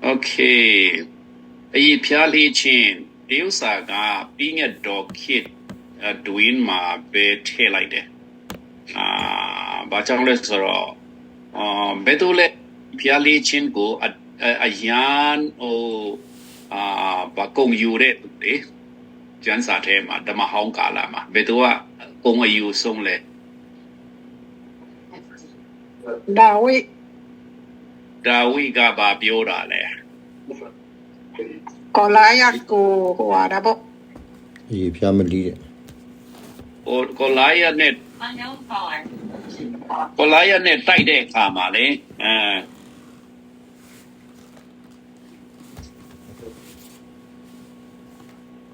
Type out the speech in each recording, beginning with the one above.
Okay. A purely chin. Deusaga being a dog kid doing my bed tail like that. But unless Bedule purely chin go a yarn or Bakong Ure today. Jan Satem at the Mahong Kalama. Bedua Gonga you song Dawi Gaba Biora le. Goliath go Wadabo. If you are leader. Or Goliath net. Goliath net tight there, Kamale.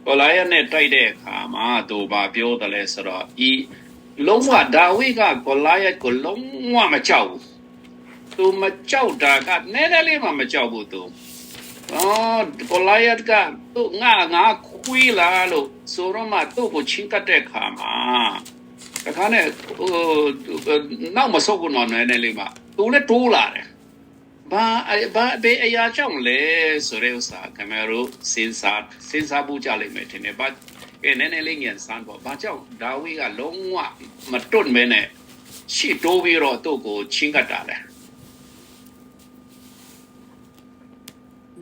Goliath net tight there, Kama, to Babio the lesser. E. Longwa Dawiga Goliath go long one a chow. To Machow got nearly Machow to. Oh, Goliath got to nga quila lo, so Roma to go chinka de Kama. The cane now must open on an elima. To let Tula. But be a yachong le, Soreusa, Camero, since Abu Jali met in a but. In any Lingian San Bajo, Dawi a long one, Matun Mene, she Tobi or Togo, Chingatale.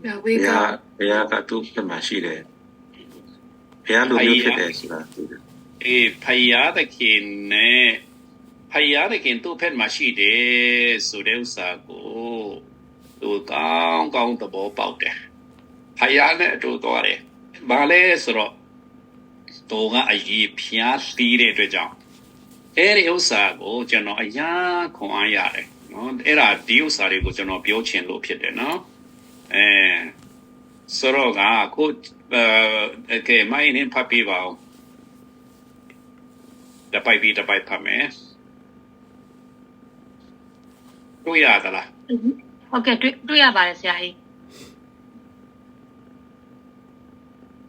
Got two machine. Pia look A Payadakin to pen machine, Sudeusa go to count the ball about there. Payane to Dore. Bale Soro. Toga a ye pia speed to jump. Eri Osago, General Aya, Koayare. No, era deals are able to know Biochin Lopit, no? Soroga, could, okay, my name Papi Vow. The Pipe the Pipe Pame. Tuyadala. Okay, do you have a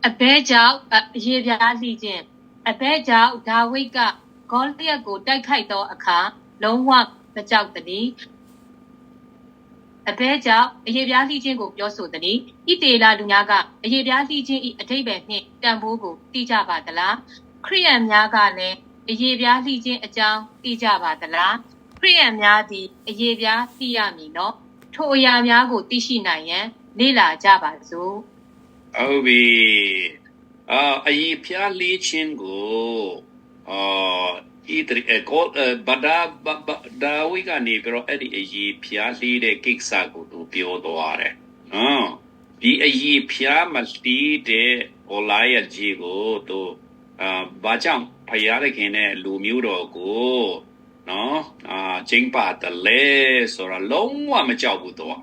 A bear out a year legion. A bear out, Dawika, Goldia go, Dakaito, a car, long walk, the jout the knee. A bear out, a year legion go, Yoso the knee. Ite la Lunaga, a year legion, a table, Dambogo, Tijaba the la. Kriam Yaga ne, a year legion, a jow, Tijaba the la. Kriam Yadi, a year, Tiami no. Toya Yago, Tishi Nayan, Lila Java zoo. Obi, a pia lichin go, either a call, Bada Dawiga Nibro Eddie a ye pia lead a kiksago to Piodoare. Oh, be a ye pia must be de Olaya Jigo to Bajam Payarikine Lumuro go, no, Jingpa the less or a long one machabuto.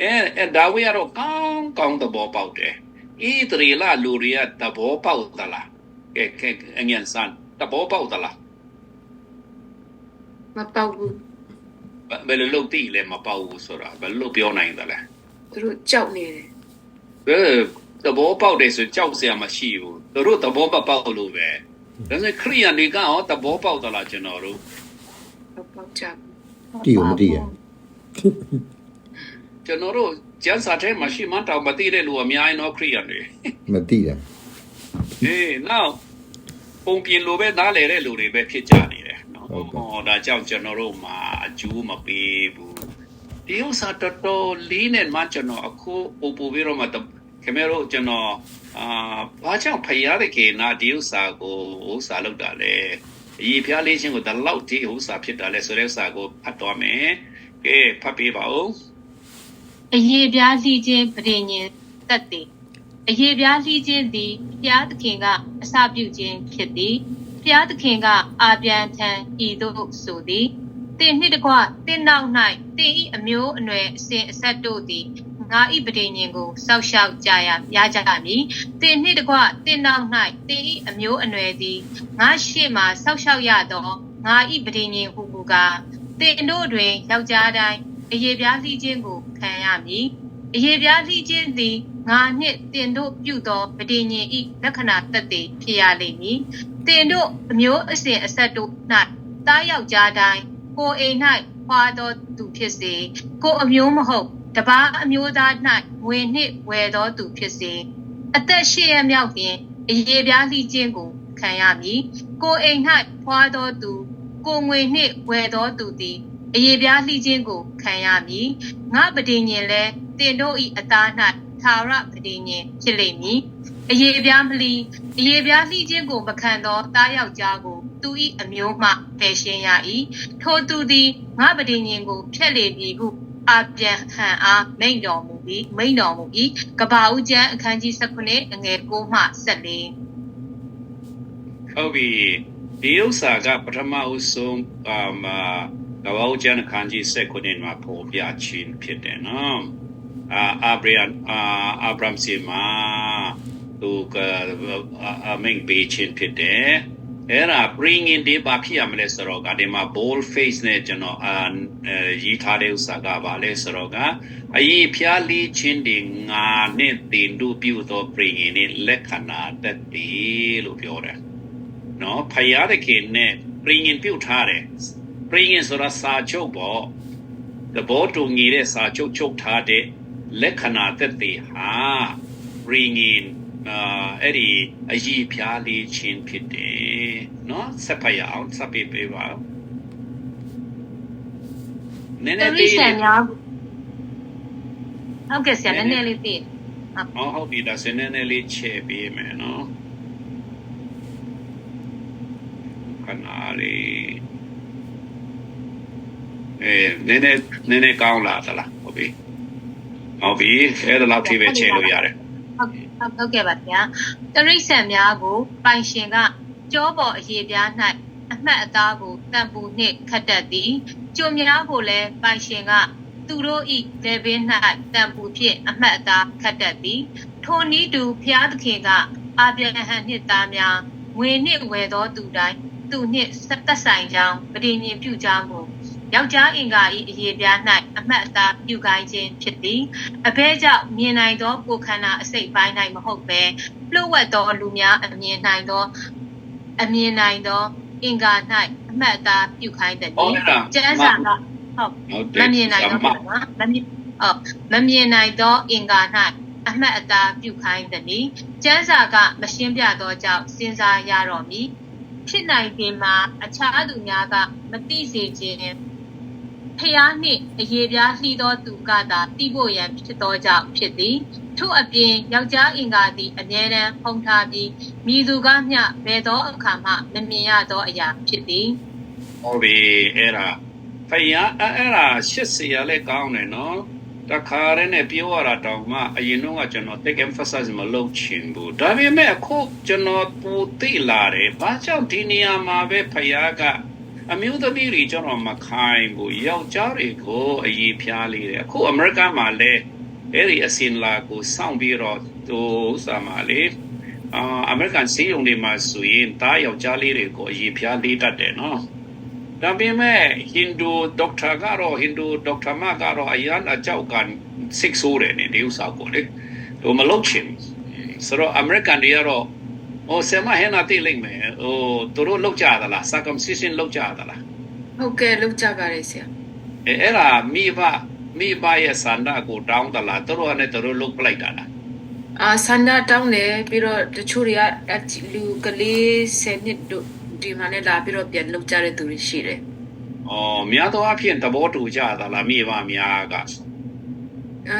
And that we are count the ball out there. Either la luria the ball powdala. Again, son, the ball powdala. Mapau But look the Mapau Sora, but look your nine the la. through Johnny. The ball powder is a Chelsea machine. The root of Boba Paulo. There's a Korean Liga out the ball powdala Genoro. About Jab. Dear. Genoro, just a time machine, Manta, but they do a mia no Korean. Matia. Eh, now, Pompi Lube Nale Luri Pijani. No, that John General Ma, Juma Babu. The Usato lean and Manchano, a co Opuviro Matam, Camero General, Pacham Payariki, not Diusago, Saludale. Ye Pialation with the loud tea, Usapitale, Soresago, Patome, eh, Papi Bao. A year Biazi Brinny, that day. A year Biazi the Piat Kinga, a subject Kitty, Piat Kinga, Abiantan, Edo Sudi. They need a quad, then now night, they eat a meal and say a set do the Nga Ibringo, South Shout Jaya, Yajami. They need a quad, then now night, they eat a meal and ready. Nga Shima, South Shout Yado, Nga Ibringo Huga. They know drain, Yaujadai. A year Jingo, Kayami. A year Jindi, Nani, Tendo, Pudo, Bedini, eat the canat that day, Pialini. Tendo, Mu, a say a settle, not Dayao Jadai, go a night, Pado, to Kissy, go a mum hope, တပါအမျိုးသား၌ငွေနှင့်ဝယ်သောသူဖြစ်စေအသက်8ရက်မြောက်တွင်အရေပြားလှီးခြင်းကိုခံရမည်ကိုအိမ်၌ဖွာသောသူကိုငွေနှင့်ဝယ်သောသူသည်အရေပြားလှီးခြင်းကိုခံရမည်ငါပဋိညာဉ်လည်းတင်တို့၏အသား၌သာရပဋိညာဉ်ဖြစ်လိမ့်မည်အရေပြားမလီအရေပြားလှီးခြင်းကိုမခံသောသားယောက်ျားကိုသူ၏အမျိုးမှပယ်ရှင်းရ၏ထိုသူသည်ငါပဋိညာဉ်ကိုဖျက်လေပြီဟုအပြန်ဟန်အားမိန့်တော်မူ၏ကဘာဦးကျမ်းအခန်းကြီး19အငယ်9မှ14ဟုတ်ပြီဒီဥစ္စာကပထမဦးဆုံးကဘာဦးကျမ်းအခန်းကြီး19မှာပေါ်ပြခြင်းဖြစ်တယ်နော်အာဗြဟံစီမာသူကအမင်းပေးခြင်းဖြစ်တယ်အဲ့ဒါ bring in ဒီဘာဖြစ်ရမလဲဆိုတော့ကဒီမှာ bold face နဲ့ကျွန်တော်ရေးထားတဲ့ဥစ္စာကဘာလဲဆိုတော့ကအရေးဖျားလီချင်းဒီငါနဲ့တင်တို့ပြုသော bring in နဲ့လက္ခဏာတတ်တယ်လို့ပြောတယ်နော်ဖယားတဲ့ခင်နဲ့ bring in ပြုထားတယ် bring in ဆိုတာစာချုပ်ပေါ့သဘောတူညီတဲ့စာချုပ်ချုပ်ထားတဲ့လက္ခဏာတတ်တယ်ဟာ bring inအဲ့ဒီအရေးဖျားလေးချင်းဖြစ်တယ်နော်ဆက်ဖတ်ရအောင်စပ်ပေးပါနည်းနည်းလေးဟုတ်ကဲ့ဆရာနည်းနည်းလေးသိဟုတ်ပြီဒါစနည်းနည်းလေးချဲ့ပေးမယ်နော်ခဏလေးနည်းနည်းကောင်းလာသလားဟုတ်ပြီအဲ့ဒါလောက်ထိပဲချဲ့လို့ရတယ်ဟုတ်ကဲ့ပါဗျာတရိษံများကိုပိုင်ရှင်ကကြောပေါ်အရေပြား၌အမှတ်အသားကိုတန်ပူနှင့်ခတ်တတ်သည်ကြုံများကိုလည်းပိုင်ရှင်ကသူတို့၏လေပင်၌တန်ပူဖြင့်အမှတ်အသားခတ်တတ်သည်ထိုနည်းတူဖျားသခင်ကအာဗြဟံနှင့်သားများငွေနှင့်ဝယ်သောသူတိုင်းသူနှင့်သက်ဆိုင်ကြောင်းပဋိညာဉ်ပြုကြောင်းကိုယောက်ျားအင်္ဂါ၏အရေပြား၌အမှတ်အသားပြုကိုင်းခြင်းဖြစ်သည်အဘဲကြောင့်မြင်နိုင်သောကိုယ်ခန္ဓာအစိတ်ပိုင်း၌မဟုတ်ဘဲလှုပ်ဝက်သောလူများအမြင်နိုင်သောအင်္ဂါ၌အမှတ်အသားပြုခိုင်းသည်ကျမ်းစာကမမြင်နိုင်သောမမြင်နိုင်သောအင်္ဂါ၌အမှတ်အသားပြုခိုင်းသည်ကျမ်းစာကမရှင်းပြသောကြောင့်စဉ်းစားရတော့မည်ဖြစ်နိုင်ခြင်းမှာအခြားသူများကမသိစေခြင်းဖျားနှင့်အရေပြားလှီးသောသူကသာတိဖို့ရန်ဖြစ်သောကြောင့်ဖြစ်သည်ထို့အပြင်ယောက်ျားအင်္ဂါသည်အမြဲတမ်းဖုံးထားပြီးမိသူကမျှဘယ်သောအခါမှမမြင်ရသောအရာဖြစ်သည်ဟုတ်ပြီအဲ့ဒါဖယားအဲ့ဒါရှစ်စရာလေးကောင်းတယ်နော်တခါရနဲ့ပြောရတာတောင်မှအရင်တော့ကျွန်တော် take emphasize မလုပ်ချင်ဘူးဒါပေမဲ့အခုကျွန်တော်ပူသိလာတယ်ဘာကြောင့်ဒီနေရာမှာပဲဖယားကအမျိုးသမီးတွေကျွန်တော်မခိုင်းဘူးယောက်ျားတွေကိုအရေးဖျားလေးတယ်အခုအမေရိကန်မှာလည်းအဲ့ဒီအစင်လာကိုစောင့်ပြီးတော့သူစမှာလေအမေရိကန်စီးရုံတွေမှာဆိုရင်တားယောက်ျားလေးတွေကိုအရေးဖျားလေးတတ်တယ်နော်ဒါပေမဲ့ဟိန္ဒူဒေါက်တာမကတော့အရန်အကြောက်ကန်စိတ်ဆိုးတယ်နေဒီဥစားကိုလေသူမလုပ်ချင်ဆိုတော့အမေရိကန်တွေကတော့ဆရာမဟဲ့နာတိလိမ့်မယ်သူတို့လောက်ကြသလား circumcision လောက်ကြသလားဟုတ်ကဲ့လောက်ကြပါတယ်ဆရာအဲ့ဒါမိဘရဲ့ဆန္ဒကိုတောင်းသလားသူတို့ကလည်းသူတို့လုပ်ပလိုက်တာလားဆန္ဒတောင်းတယ်ပြီးတော့တချို့တွေကလူကလေး10နှစ်တို့ဒီမှာလည်းလာပြီးတော့ပြန်လုပ်ကြတဲ့သူတွေရှိတယ်များသောအားဖြင့်သဘောတူကြသလားမိဘများက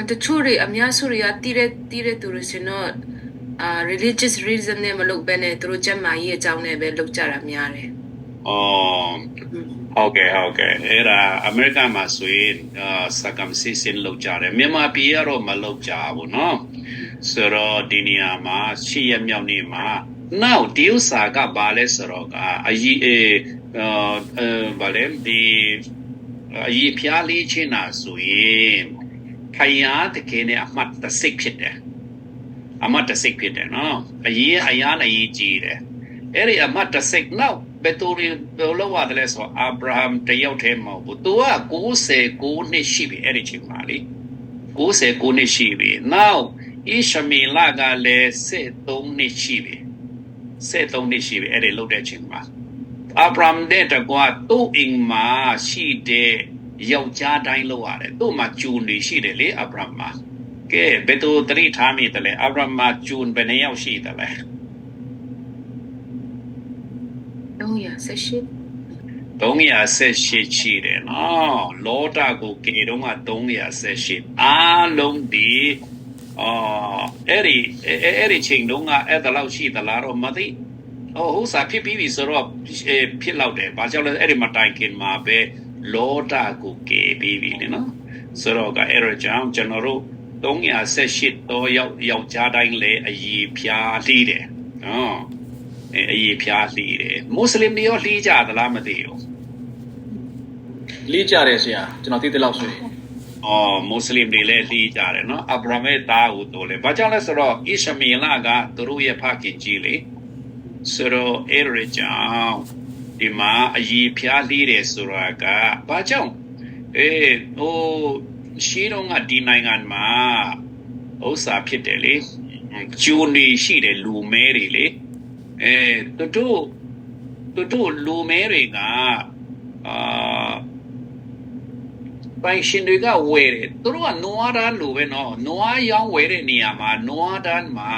တချို့တွေအများစုတွေကတီးတဲ့သူတွေဆိုတော့religious reason နဲ့မလုပ်ဘဲနဲ့သူတို့ကျမ်းမာရေးအကြောင်းနဲ့ပဲလုပ်ကြတာများတယ်ဟုတ်ကဲ့အဲ့ဒါအမေရိကန်မှာဆိုရင်circumcision လုပ်ကြတယ်မြန်မာပြည်ကတော့မလုပ်ကြဘူးเนาะဆိုတော့ဒီနေရာမှာရှေ့ရမြောက်နေ့မှာနောက်ဒီဥစာကဘာလဲဆိုတော့အရေးဘာလဲဒီအရေးဖျားလေးချင်းနာဆိုရင်ဖယားတကယ်နဲ့အမှတ်တစိတ်ဖြစ်တယ်နော်အရေးအရာနဲ့ရေးကြည့်တယ်အဲ့ဒီအမှတ်တစိတ်နောက်ဘယ်သူလောရတယ်လဲဆိုအာဗြဟံတယောက်တည်းမဟုတ်ဘူးသူက99နှစ်ရှိပြီအဲ့ဒီချိန်မှာလေ99နှစ်ရှိပြီနောက်ဣရှမေလကလည်း73နှစ်ရှိပြီအဲ့ဒီလောက်တဲ့ချိန်မှာအာဗြဟံတဲ့တကွာသူ့အိမ်မှာရှိတဲ့ ယောက်ျားတိုင်းလောက်ရတယ်သူ့မှာဂျူန်တွေရှိတယ်လေအာဗြဟံမှာကဲဘယ်သူတရိထားမိတယ်လေအာဗြဟံမှာဂျူန်ဘယ်နှယောက်ရှိတယ်လဲ 318 318ရှိတယ်နော်လောတာကိုကေတော့က318အားလုံးဒီအဲ့ဒီချိန်တုန်းကအဲ့ဒါလောက်ရှိသလားတော့မသိဟုတ်စားဖြစ်ပြီးဆိုတော့ဖြစ်လောက်တယ်ဘာကြောင့်လဲအဲ့ဒီမတိုင်ခင်မှာပဲလောတာကိုကေပြီးပြီနော်ဆိုတော့ကအဲ့တော့ကြောင့်ကျွန်တော်တို့318တော့ယောက်ျားတိုင်းလည်းအည်ဖြားလှီးတယ်နော်အည်ဖြားလှီးတယ်မွတ်စလင်တွေရောလှီးကြသလားမသိဘူး လေးကြတယ်ဆရာကျွန်တော်သိတဲ့လောက်ဆိုရင် မွတ်စလင်တွေလည်းလှီးကြတယ်နော်အာဗြဟံရဲ့သားကိုတို့လေဘာကြောင့်လဲဆိုတော့ဣရှမေလကသူတို့ရဲ့ဖခင်ကြီးလေဆိုတော့အဲ့ရကြောင့်ဒီမှာအည်ဖြားလှီးတယ်ဆိုတာကဘာကြောင့်ရှိတော့ကဒီနိုင်ငံမှာဥစ္စာဖြစ်တယ်လေဂျူနီရှိတယ်လူမဲတွေလေသူတို့လူမဲတွေကပိုင်ရှင်တွေကဝယ်တယ်သူတို့ကနွားတန်းလိုပဲနော်နွားရောင်းဝယ်တဲ့နေရာမှာနွားတန်းမှာ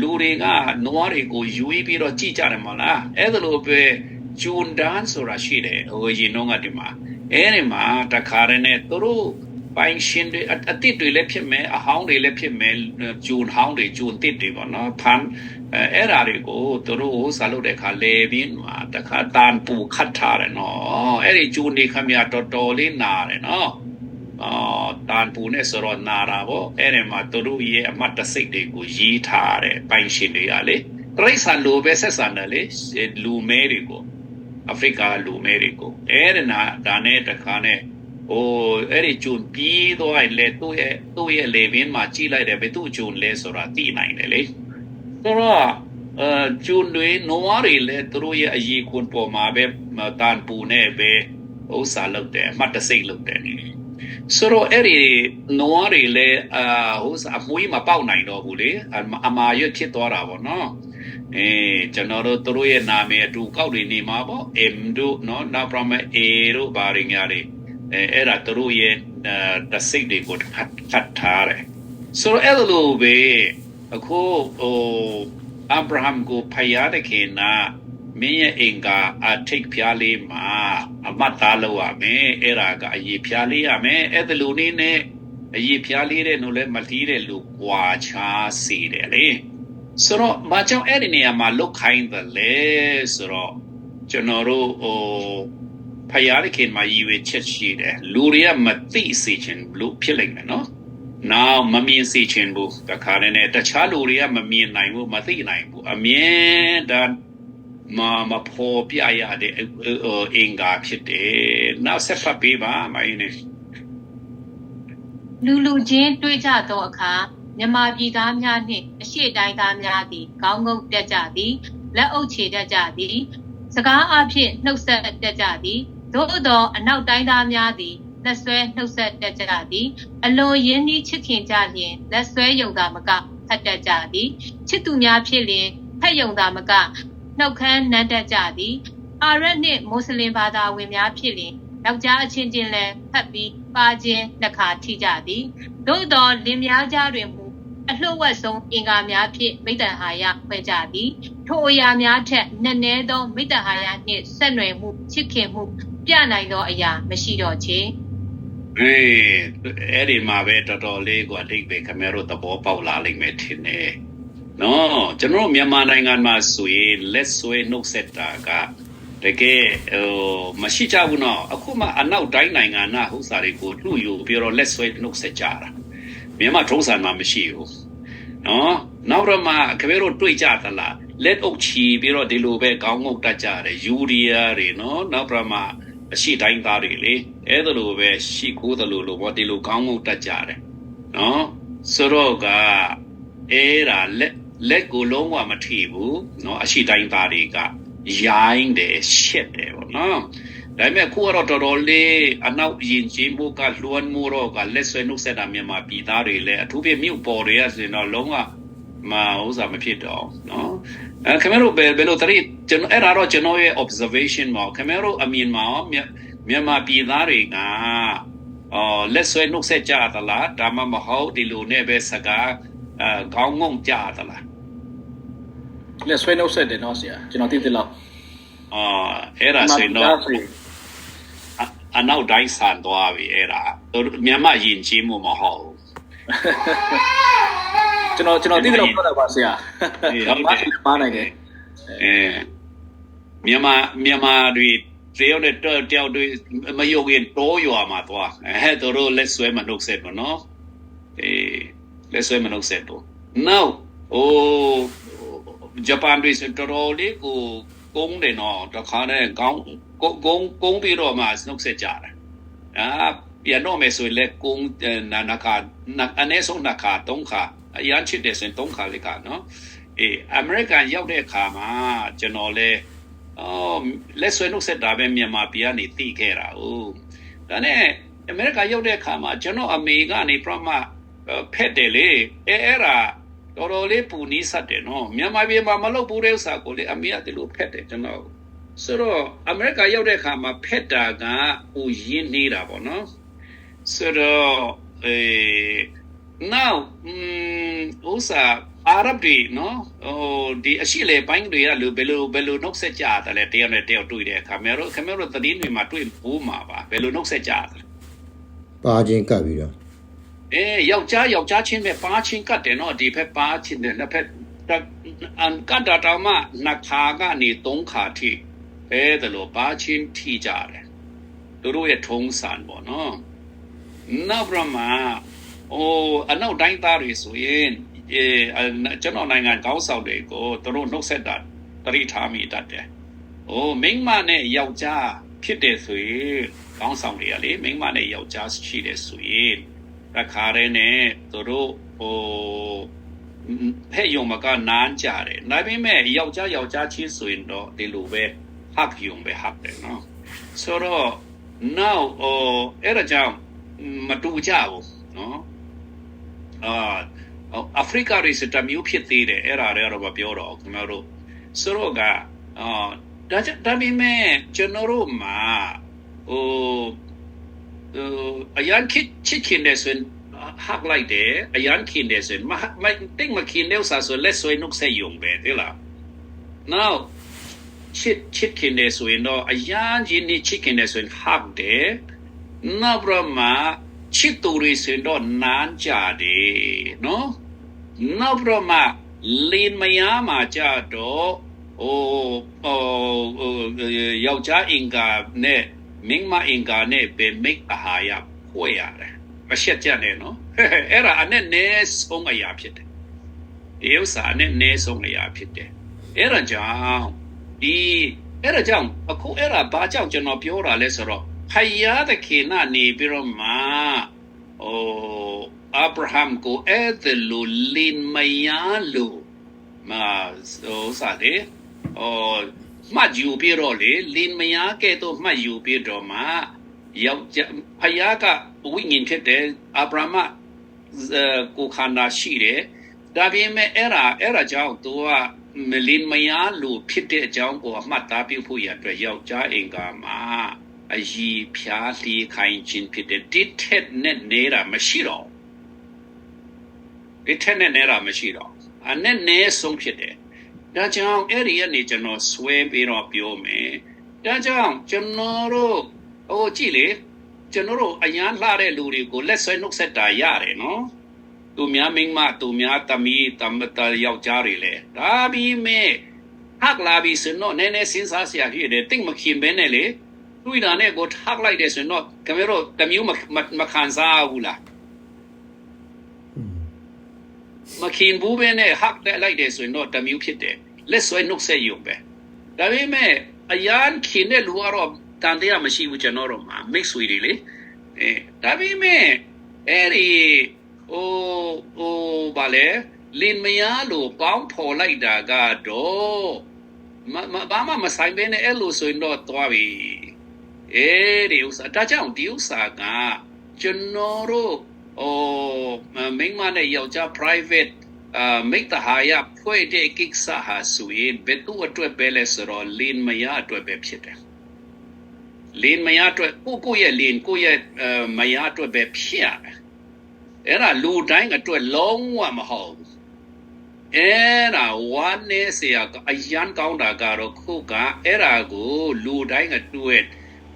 လူတွေကနွားတွေကိုယူပြီးတော့ကြည့်ကြတယ်မလားအဲ့ဒါလိုပဲဂျွန်ဒန်ဆိုတာရှိတယ်ဟိုရင်တော့ကဒီမှာအဲ့ဒီမှာတခါတည်းနဲ့သူတို့ပိုင်ရှင်တွေအတစ်တွေလည်းဖြစ်မယ်အဟောင်းတွေလည်းဖြစ်မယ်ဂျွန်ဟောင်းတွေဂျွန်တစ်တွေပေါ့နော်ဖန်အဲ့ဓာတွေကိုသူတို့စားလို့တဲ့ခါလေဘင်းမှာတခါတန်ပူခတ်ထားတယ်နော်အဲ့ဒီဂျွန်တွေခမရတော်တော်လေးနာတယ်နော်တန်ပူနဲ့ဆိုတော့နာတာပေါ့အဲ့ဒီမှာသူတို့ရဲ့အမတ်တစိတ်တွေကိုရေးထားတယ်ပိုင်ရှင်တွေကလေတရိတ်ဆန်လိုပဲဆက်ဆန်တယ်လေလူမဲတွေကိုအာဖရိကလူမဲတွေကိုအဲ့ဒါနာဒါနဲ့တခါနဲ့အဲ့ဒီဂျွန်ပြီးတော့လေသူ့ရဲ့လေဘင်းမှာကြီးလိုက်တယ်ဘယ်သူ့ဂျွန်လဲဆိုတာသိနိုင်တယ်လေဆိုတော့ဂျွန်တွေနွားတွေလည်းသူတို့ရဲ့အရေးခွန်ပေါ်မှာပဲတန်ပူနဲ့ပဲဥစ္စာလုပ်တယ်အမှတ်တစိတ်လုပ်တယ်ဆိုတော့အဲ့ဒီနွားတွေလည်းဥစ္စာအမွေးမပေါက်နိုင်တော့ဘူးလေအမာရွတ်ဖြစ်သွားတာပေါ့နော်ကျွန်တော်တို့သူတို့ရဲ့နာမည်အတူကောက်တွေနေမှာပေါ့ M တို့နော်နောက်ပြမဲ့ A တို့ဘာရင်းများတွေအဲ့ဒါသူတို့ရဲ့တစိတ်တွေကိုခတ်ထားတယ်ဆိုတော့အဲ့လိုပဲအခုအာဗြဟံကိုဖယားတဲ့ခေနာမင်းရဲ့အင်္ဂါအထိတ်ဖျားလေးမှာအမတ်သားလို့ရမယ်အဲ့ဒါကအရေးဖျားလေးရမယ်အဲ့ဒါလူနေနဲ့အရေးဖျားလေးတဲ့နို့လဲမတီးတဲ့လူကွာချားစီတယ်လေဆိုတော့မကြောင်အဲ့ဒီနေရာမှာလုတ်ခိုင်းတယ်လေဆိုတော့ကျွန်တော်တို့ဖယားတဲ့ခေမှာရည်ရွယ်ချက်ရှိတယ်လူတွေကမသိစေချင်လို့ဖြစ်လိုက်မယ်နော်နောက်မမြင်စေချင်ဘူးတခါနဲ့တခြားလူတွေကမမြင်နိုင်ဘူးမသိနိုင်ဘူးအမြဲတမ်းမဖော်ပြရတဲ့အင်္ဂါဖြစ်တယ်နောက်ဆက်ဖတ်ပေးပါမင်းနေလူချင်းတွေ့ကြသောအခါမြမပြည်သားများနှင့်အရှိတိုင်းသားများသည်ခေါင်းငုံတက်ကြသည်လက်အုပ်ချေတက်ကြသည်စကားအဖြစ်နှုတ်ဆက်တက်ကြသည်သို့သောအနောက်တိုင်းသားများသည်လက်ဆွဲနှုတ်ဆက်တက်ကြသည်အလွန်ရင်းနှီးချစ်ခင်ကြလျင်လက်ဆွဲယုံသာမကဖတ်တက်ကြသည်ချစ်သူများဖြစ်လျင်ဖက်ယုံသာမကနှုတ်ခမ်းနန်းတက်ကြသည်အာရတ်နှင့်မွတ်စလင်ဘာသာဝင်များဖြစ်လျင်ယောက်ျားအချင်းချင်းလည်းဖတ်ပြီးပါခြင်းနှစ်ခါထိကြသည်သို့သောလင်များကြားတွင်မူအလှဝက်ဆုံးအင်္ဂါများဖြင့်မိတ္တဟာယဖွဲ့ကြသည်ထိုအရာများထက်နည်းနည်းသောမိတ္တဟာယနှင့်ဆက်နွယ်မှုချစ်ခင်မှုပြနိုင်သောအရာမရှိတော့ချေအဲ့ဒီမှာပဲတော်တော်လေးကအတိတ်ပဲခင်ဗျားတို့သဘောပေါက်လာလိမ့်မယ်ထင်တယ်နော်ကျွန်တော်မြန်မာနိုင်ငံမှာဆိုရင်လက်ဆွဲနှုတ်ဆက်တာကတကယ်မရှိကြဘူးနော်အခုမှအနောက်တိုင်းနိုင်ငံကဥစ္စာတွေကိုလှူယူပြီးတော့လက်ဆွဲနှုတ်ဆက်ကြတာမြန်မာထုံးစံမှာမရှိဘူးနော်နောက်တော့မှခင်ဗျားတို့တွေ့ကြသလားလက်အုပ်ချီပြီးတော့ဒီလိုပဲခေါင်းငုတ်တတ်ကြတယ်ယူရီးယားတွေနော်နောက်တော့မှအရှိတိုင်းသားတွေလေအဲ့ဒါလိုပဲရှိခိုးတယ်လို့ဘောဒီလိုခေါင်းငုတ်တတ်ကြတယ်နော်ဆိုတော့ကအဲ့ဒါလက်ကိုလုံးဝမထိဘူးနော်အရှိတိုင်းသားတွေကရိုင်းတယ်ရှက်တယ်ပေါ့နော်ဒါပေမဲ့ခုကတော့တော်တော်လေးအနောက်ယဉ်ကျေးမှုကလွှမ်းမိုးတော့ကလက်ဆွဲနှုတ်ဆက်တာမြန်မာပြည်သားတွေလည်းအထူးဖြင့်မြို့ပေါ်တွေကဆိုရင်တော့လုံးဝမဥစားမဖြစ်တော့နော်ခင်ဗျားတို့ဘယ်လိုတရိကျွန်တော်အဲ့ဒါတော့ကျွန်တော်ရဲ့ observation မှာခင်ဗျားတို့အမြင်မှာ မြန်မာပြည်သားတွေကလက်ဆွဲနှုတ်ဆက်ကြသလားဒါမှမဟုတ်ဒီလိုနဲ့ပဲစကားခေါင်းငုံကြသလား လက်ဆွဲနှုတ်ဆက်တယ်နော်ဆရာကျွန်တော်သိတယ်လောက် အဲ့ဒါဆိုရင်တော့အနောက်တိုင်းဆန်သွားပြီအဲ့ဒါမြန်မာယဉ်ကျေးမှုမဟုတ်ဘူး ကျွန်တော်သိတယ်လောက်ပြောတာပါဆရာပါနိုင်တယ် မြန်မာတွေတယောက်နဲ့တယောက်တွေမယုံရင်တော့ရွာမှာသွားသူတို့လက်ဆွဲမနှုတ်ဆက်ဘူးနော်လက်ဆွဲမနှုတ်ဆက်ဘူး now ဂျပန်တွေဆိုတော်တော်လေးကိုကုန်းတယ်နော်တခါနဲ့ကောင်းကုန်းပြီးတော့မှနှုတ်ဆက်ကြတယ်ပြန်တော့မယ်ဆိုရင်လက်ကုန်းနာခါအနည်းဆုံးနာခါ၃ခါအရန်ချစ်တယ်ဆိုရင်၃ခါလေးကနော်အမေရိကန်ရောက်တဲ့အခါမှာကျွန်တော်လဲလက်ဆွဲနှုတ်ဆက်တာပဲမြန်မာပြည်ကနေသိခဲ့တာဟုတ်ဒါနဲ့အမေရိကန်ရောက်တဲ့အခါမှာကျွန်တော်အမေကနေပြမဖက်တယ်လေအဲ့ဒါတော်တော်လေးပူနီးဆက်တယ်နော်မြန်မာပြည်မှာမလုပ်ဘူးတဲ့ဥစ္စာကိုလေအမေကဒီလိုဖက်တယ်ကျွန်တော်ဆိုတော့အမေရိကန်ရောက်တဲ့အခါမှာဖက်တာကဟိုရင်းနေတာပေါ့နော်ဆိုတော့now ဥစ္စာအာရဗ်တွေနော်ဒီအရှိလေပိုင်းတွေကလူဘယ်လိုနှုတ်ဆက်ကြတယ်လဲတယောက်နဲ့တယောက်တွေ့တဲ့အခါခင်ဗျားတို့သတင်းတွေမှာတွေ့ဘူးမှာပါဘယ်လိုနှုတ်ဆက်ကြတယ် ပါချင်းကပ်ပြီးတော့ ယောက်ျားချင်းပဲပါချင်းကတ်တယ်နော်ဒီဖက်ပါချင်းတယ်နှစ်ဖက်ကတ်တာတောင်မှနှစ်ခါကနေသုံးခါထိပဲတယ်လို့ပါချင်းထိကြတယ်သူတို့ရဲ့ထုံးစံပေါ့နော်နောက်ပြမအနောက်တိုင်းသားတွေဆိုရင်ကျွန်တော်နိုင်ငံကောင်းဆောင်တွေကိုသူတို့နှုတ်ဆက်တာတရိထားမိတတ်တယ်မိန်းမနဲ့ယောက်ျားဖြစ်တယ်ဆိုရင်ကောင်းဆောင်တွေကလေမိန်းမနဲ့ယောက်ျားရှိတယ်ဆိုရင်တခါရဲနဲ့သူတို့ဖဲ့ယုံမကနန်းကြတယ်ဒါပေမဲ့ယောက်ျားချင်းဆိုရင်တော့ဒီလိုပဲဟပ်ယုံပဲဟပ်တယ်နော်ဆိုတော့ now အဲ့ဒါကြောင့်မတူကြဘူးနော်အာဖရိကတွေစတမျိုးဖြစ်သေးတယ်အဲ့ဒါလည်းတော့မပြောတော့ခင်ဗျားတို့ဆိုတော့ကဒါပေမဲ့ကျွန်တော်တို့မှာအရန်ချစ်ခင်တဲ့ဆိုရင်ဟပ်လိုက်တယ်အရန်ခင်တဲ့ဆိုရင်မတိတ်မခင်တဲ့ဥစားဆိုလက်ဆွဲနှုတ်ဆက်ယုံပဲတဲ့လား now ချစ်ခင်တဲ့ဆိုရင်တော့အရန်ကြီးနေချစ်ခင်တဲ့ဆိုရင်ဟပ်တယ်နောက်ပြီးမှချစ်သူတွေဆိုရင်တော့နန်းကြတယ်နော်နောက်ပြီးမှလင်းမယားမှာကြတော့ယောက်ျားအင်္ဂါနဲ့မိန်းမအင်္ဂါနဲ့ပဲမိတ်အဟာရဖွဲ့ရတယ်မရှက်ကြနဲ့နော်အဲ့ဒါအနဲ့နဲဆုံးအရာဖြစ်တယ်ဒီဥစ္စာနဲ့နဲဆုံးအရာဖြစ်တယ်အဲ့ဒါကြောင့်အခုအဲ့ဒါဘာကြောင့်ကျွန်တော်ပြောတာလဲဆိုတော့ဖယားသခင်ကနေပြီးတော့မှအာဗြဟံကိုအဲ့ဒါလိုလင်မယားလို့စားတယ်မှတ်ယူပြီးတော့လေလင်မယားကဲ့သို့မှတ်ယူပြီးတော့မှဖယားကဝိညာဉ်ဖြစ်တယ်အာဗြဟံကိုခန္ဓာရှိတယ်ဒါပေမဲ့အဲ့ဒါကြောင့်သူကလင်မယားလို့ဖြစ်တဲ့အကြောင်းကိုအမှတ်သားပြုဖို့ရအတွက်ယောက်ျားအင်္ဂါမှာအကြီးဖြားလီခိုင်ခြင်းဖြစ်တဲ့တစ်ထက်နဲ့နေတာမရှိတော့တစ်ထက်နဲ့နေတာမရှိတော့အနဲ့နဲဆုံးဖြစ်တယ်ဒါကြောင့်အဲ့ဒီကနေကျွန်တော်ဆွဲပြီးတော့ပြောမယ်ဒါကြောင့်ကျွန်တော်တို့ကြည့်လေကျွန်တော်တို့အရန်လှတဲ့လူတွေကိုလက်ဆွဲနှုတ်ဆက်တာရတယ်နော်သူများမိန်းမသူများသမီးယောက်ျားတွေလေဒါပြီးမဲ့ဟက်လာပြီးစနော်နည်းနည်းစဉ်းစားစရာဖြစ်တယ်တိတ်မခင်ပဲနဲ့လေတွေ့တာနဲ့ကိုထောက်လိုက်တယ်ဆိုတော့ကမရောတမျိုးမခံစားဘူးလားမခင်ဘူးပဲနဲ့ဟက်တက်လိုက်တယ်ဆိုတော့တမျိုးဖြစ်တယ်လက်ဆွဲနှုတ်ဆက်ရုံပဲဒါပေမဲ့အရန်ခင်တဲ့လူကတော့တန်တရားမရှိဘူးကျွန်တော်တို့မှာ mix ဆွေတွေလေဒါပေမဲ့အဲ့ဒီဘာလဲလင်မယားလို့ပေါင်းဖော်လိုက်တာကတော့ဘာမှမဆိုင်ဘဲနဲ့အဲ့လိုဆိုရင်တော့သွားပြီဒီဥစ္စာဒါကြောင့်ဒီဥစ္စာကကျွန်တော်တို့မိန်းမနဲ့ယောက်ျား private မိတ္တဟာယဖွဲ့တဲ့ကိစ္စဟာဆိုရင်ဘယ်သူအတွက်ပဲလဲဆိုတော့လင်မယားအတွက်ပဲဖြစ်တယ် လင်းမရအတွက်ကိုရဲ့လင်းကိုရဲ့မရအတွက်ပဲဖြစ်ရတယ်အဲ့ဒါလူတိုင်းအတွက်လုံးဝမဟုတ်အဲ့ဒါဝမ်းနေเสียအရန်ကောင်းတာကတော့ခုကအဲ့ဒါကိုလူတိုင်းအတွက်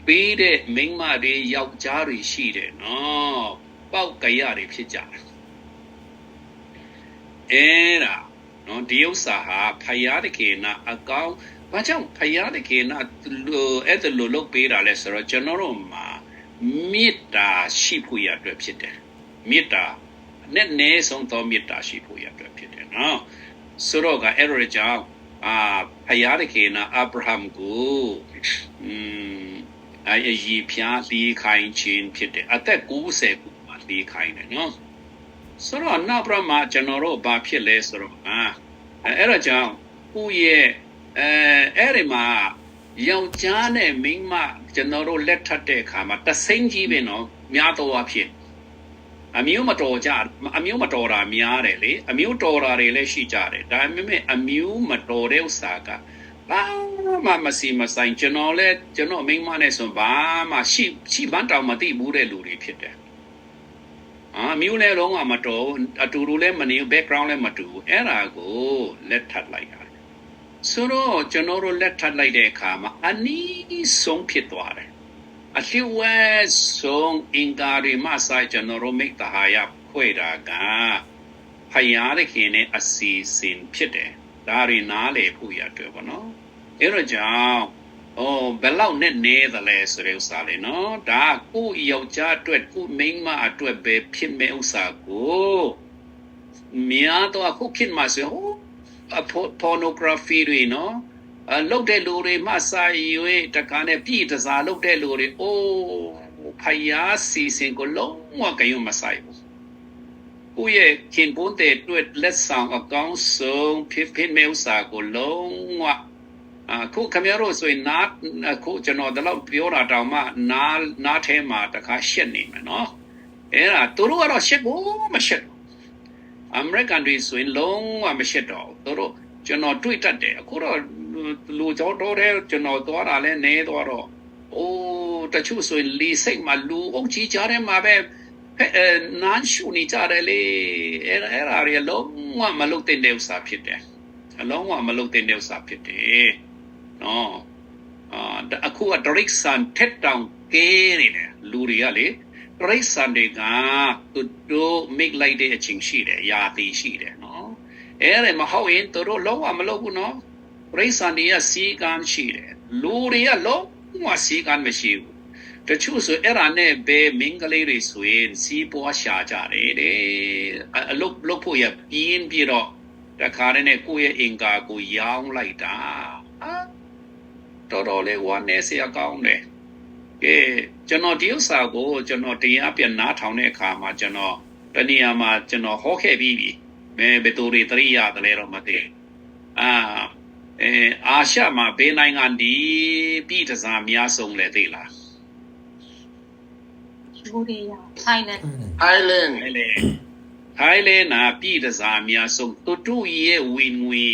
ပေးတဲ့မိန်းမတွေယောက်ျားတွေရှိတယ်နော်ပေါက်ကြရတွေဖြစ်ကြတယ်အဲ့ဒါနော်ဒီဥစ္စာဟာဖယားတကေနာအကောင်းဘာကြောင့်ဖယားတကေနာအဲ့ဒါလိုလုပ်ပေးတာလဲဆိုတော့ကျွန်တော်တို့မှာမေတ္တာရှိဖို့ရအတွက်ဖြစ်တယ်မေတ္တာနဲ့နေဆုံးသောမေတ္တာရှိဖို့ရအတွက်ဖြစ်တယ်နော်ဆိုတော့ကအဲ့ဒါကြောင့်ဖယားတကေနာအာဗြဟံကိုအရေးပြားလီခိုင်းခြင်းဖြစ်တယ်အသက်90ခုမှလီခိုင်းတယ်နော်ဆိုတော့နောက်ပြမှာကျွန်တော်တို့ဘာဖြစ်လဲဆိုတော့အဲ့ဒါကြောင့်ကိုရဲ့အဲ့ဒီမှာယောက်ျားနဲ့မိန်းမကျွန်တော်တို့လက်ထပ်တဲ့အခါမှာတစိမ့်ကြီးပဲနော်များတော့အဖြစ်အမျိုးမတော်ကြအမျိုးမတော်တာများတယ်လေအမျိုးတော်တာတွေလည်းရှိကြတယ်ဒါပေမဲ့အမျိုးမတော်တဲ့ဥစ္စာကဘာမှမစီမဆိုင်ကျွန်တော်မိန်းမနဲ့ဆိုဘာမှရှိဘန်းတောင်မသိဘူးတဲ့လူတွေဖြစ်တယ်မျိုးလည်းလုံးဝမတော်အတူတူလည်းမနေ background လည်းမတူအဲ့ဒါကိုလက်ထပ်လိုက်တာဆိုတော့ကျွန်တော်တို့လက်ထပ်လိုက်တဲ့အခါမှာအနည်းဆုံးဖြစ်သွားတယ်အရှိဝဲဆုံးအင်္ဂါရီမဆိုင်ကျွန်တော်တို့မိတ္တဟာယခွေတာကဖယားတဲ့ခင်နဲ့အစီအစဉ်ဖြစ်တယ်ဒါရီနားလေဖို့ရတွေ့ပါနော်အဲ့တော့ကြောင့်ဘယ်လောက်နဲ့နေသလဲဆိုတဲ့ဥစ္စာလေးနော်ဒါကိုယောက်ျားအတွက်ကိုမိန်းမအတွက်ပဲဖြစ်မဲ့ဥစ္စာကိုများတော့အခုဖြစ်မှာဆိုpornography တွေနော်လုတ်တဲ့လူတွေမှစာရွေးတခါနဲ့ပြည်တစားလုတ်တဲ့လူတွေဖယားစီစဉ်ကိုလုံးဝကြုံမဆိုင်ဘူးကိုရဲ့ခင်ပွန်းတဲ့အတွက်လက်ဆောင်အကောင်းဆုံးဖြစ်မဲ့ဥစ္စာကိုလုံးဝခုခမရတို့ဆိုရင်ခုကျွန်တော်တော့ပြောတာတောင်မှနားထဲမှာတခါရှက်နေမယ်နော်အဲ့ဒါသူတို့ကတော့ရှက်ကိုမရှက်အမေရိကန်တွေဆိုရင်လုံးဝမရှက်တော့သူတို့ကျွန်တော်တွေ့တတ်တယ်အခုတော့လူကြောတော့တဲ့ကျွန်တော်သွားတာလဲနေသွားတော့တချို့ဆိုရင်လီစိတ်မှာလူအုပ်ကြီးကြတဲ့မှာပဲနန်းရှူနေကြတယ်လေအဲ့ဒါတွေလုံးဝမလုပ်တဲ့ဥစ္စာဖြစ်တယ်အလုံးဝမလုပ်တဲ့ဥစ္စာဖြစ်တယ်နော်အခုကဒရိတ်ဆန်ထက်တောင်ကဲနေတယ်လူတွေကလေဒရိတ်ဆန်တွေကသူတို့ make လိုက်တဲ့အချင်းရှိတယ်ယာတီရှိတယ်နော်အဲ့ဒါမဟုတ်ရင်သူတို့လုံးဝမလုပ်ဘူးနော်ဒရိတ်ဆန်တွေကစီကံရှိတယ်လူတွေကလုံးဝစီကံမရှိဘူးတချို့ဆိုအဲ့ဒါနဲ့ပဲမင်္ဂလေးတွေဆိုရင်စီးပွားရှာကြတယ်တဲ့အလုပ်ဖို့ရပြင်းပြီးတော့တခါတည်းနဲ့ကိုယ့်ရဲ့အင်္ဂါကိုရောင်းလိုက်တာတော်တော်လေးဝမ်းနေစရာကောင်းတယ်ကျွန်တော်ဒီဥစ္စာကိုကျွန်တော်တရားပြန်နားထောင်တဲ့အခါမှာကျွန်တော်တနည်းအားမှာကျွန်တော်ဟောခဲ့ပြီးပြီဘယ်သူတွေတရိယာတယ်လဲတော့မသိအာရှမှာဘယ်နိုင်ငံဒီပြည်တစားများဆုံးလဲသိလားThailand နာပြည်တစားများဆုံးတူရဲ့ဝင်ငွေ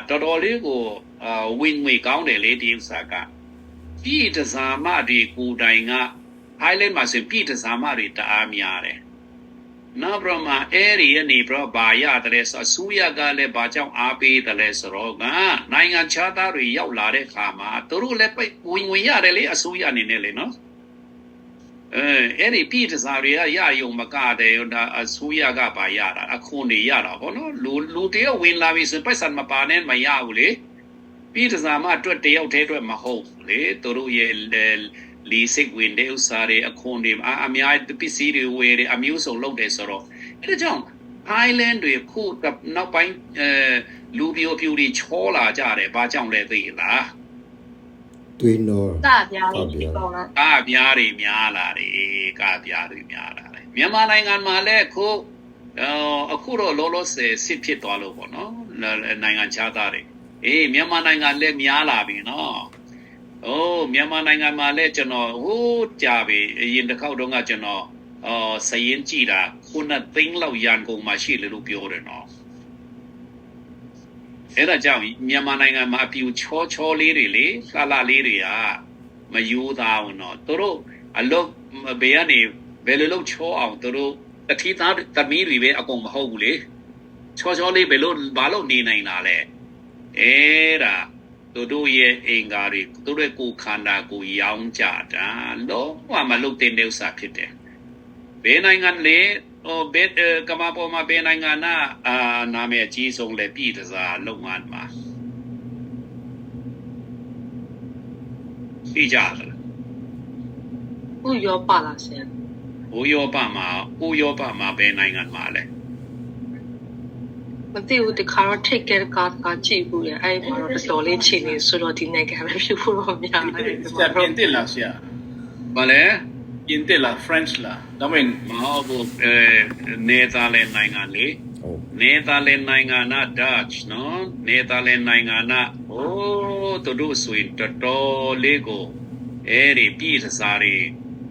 တော်တော်လေးကိုဝင်ငွေကောင်းတယ်လေဒီဥစ္စာကပြည်တစားမတွေကိုတိုင်က Thailand မှာဆိုပြည်တစားမတွေတအားများတယ်နောက်ပြမအဲ့ဒီကနေပြဘာရတယ်ဆိုအစိုးရကလည်းဘာကြောင့်အားပေးတယ်လဲဆိုတော့နိုင်ငံခြားသားတွေရောက်လာတဲ့ခါမှာသူတို့လည်းဝင်ငွေရတယ်လေအစိုးရအနေနဲ့လေနော်အဲ့ဒီပြည်တစားတွေကရယုံမကတဲ့ဒါအစိုးရကပါရတာအခုနေရတာဘောနော်လူတယောက်ဝင်လာပြီဆိုပိုက်ဆံမပါနဲ့မရဘူးလေပြည်တစားမအတွက်တယောက်တည်းအတွက်မဟုတ်ဘူးလေသူတို့ရဲ့လီစိတ်ဝင်တဲ့ဥစ္စာတွေအခုနေအများပစ္စည်းတွေဝယ်တယ်အမျိုးစုံလုပ်တယ်ဆိုတော့အဲ့ဒါကြောင့် Island တွေခုနောက်ပိုင်းလူပြိုပြူတွေချောလာကြတယ်ဘာကြောင့်လဲသိလားတွေးနော်ကပြားတွေပေါ့နော်ကပြားတွေများလာတယ်ကပြားတွေများလာတယ်မြန်မာနိုင်ငံမှာလည်းအခုတော့လောလောဆယ်စစ်ဖြစ်သွားလို့ပေါ့နော်နိုင်ငံခြားသားတွေမြန်မာနိုင်ငံလည်းများလာပြီနော်မြန်မာနိုင်ငံမှာလည်းကျွန်တော်ကြာပြီအရင်တစ်ခေါက်တုန်းကကျွန်တော်စရင်ကြည့်တာ9သိန်းလောက်ရန်ကုန်မှာရှိတယ်လို့ပြောတယ်နော်အဲ့ဒါကြောင့်မြန်မာနိုင်ငံမှာအပြူချောလေးတွေလေလှလှလေးတွေက မယူသားဘူးနော်သူတို့အလုပ်ဘေးကနေဘယ်လိုလုပ်ချောအောင်သူတို့တတိသားသမီးတွေပဲအကုန်မဟုတ်ဘူးလေချောလေးဘယ်လိုဘာလို့နေနိုင်တာလဲအဲ့ဒါသူတို့ရဲ့အင်္ဂါတွေသူတို့ရဲ့ကိုယ်ခန္ဓာကိုရောင်းကြတာလုံးဝမလုပ်တဲ့ဥစ္စာဖြစ်တယ်ဘယ်နိုင်ငံလေဘယ်ကမ္ဘာပေါ်မှာဘယ်နိုင်ငံနာမည်အကြီးဆုံးလဲပြည်တစားလုပ်မှမှာသိကြလား ဥရောပလားဆရာ ဥရောပမှာဘယ်နိုင်ငံမှာလဲ မသိဘူးတခါတော့ take care ကကြည့်ဘူးလေအဲ့မှာတော့တော်တော်လေးချိန်နေဆိုတော့ဒီနိုင်ငံပဲဖြစ်ဖို့တော့များတယ် ဆရာပြင်သစ်လားဆရာ ဘာလဲ ပြင်သစ်လား French လားဒါမှမဟုတ် မဟုတ်ဘူးNetherlandsနိုင်ငံလေ ဟုတ် Netherlandsနိုင်ငံနာ Dutch နော် Netherlandsနိုင်ငံနာသူတို့ဆိုရင်တော်တော်လေးကိုအဲ့ဒီပြည်တစားတွေ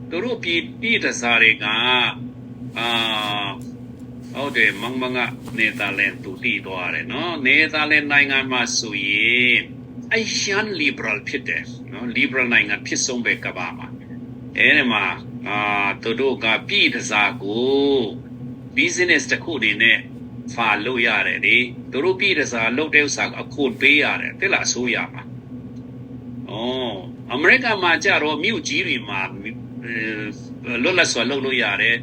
သူတို့ပြည်တစားတွေကဟုတ်တယ်မင်္ဂမငါ Netherlands သူတည်သွားတယ်နော် Netherlands နိုင်ငံမှာဆိုရင်အရှမ်း liberal ဖြစ်တယ်နော် liberal နိုင်ငံဖြစ်ဆုံးပဲကမ္ဘာမှာအဲ့ဒီမှာသူတို့ကပြည်တစားကို business တစ်ခုတွေနဲ့ဖာလို့ရတယ်လေသူတို့ပြည်တစားလုပ်တဲ့ဥစ္စာအခွန်ပေးရတယ်တိလားအစိုးရမှာအမေရိကန်မှာကြတော့မြို့ကြီးတွေမှာလွတ်လပ်စွာလုပ်လို့ရတယ်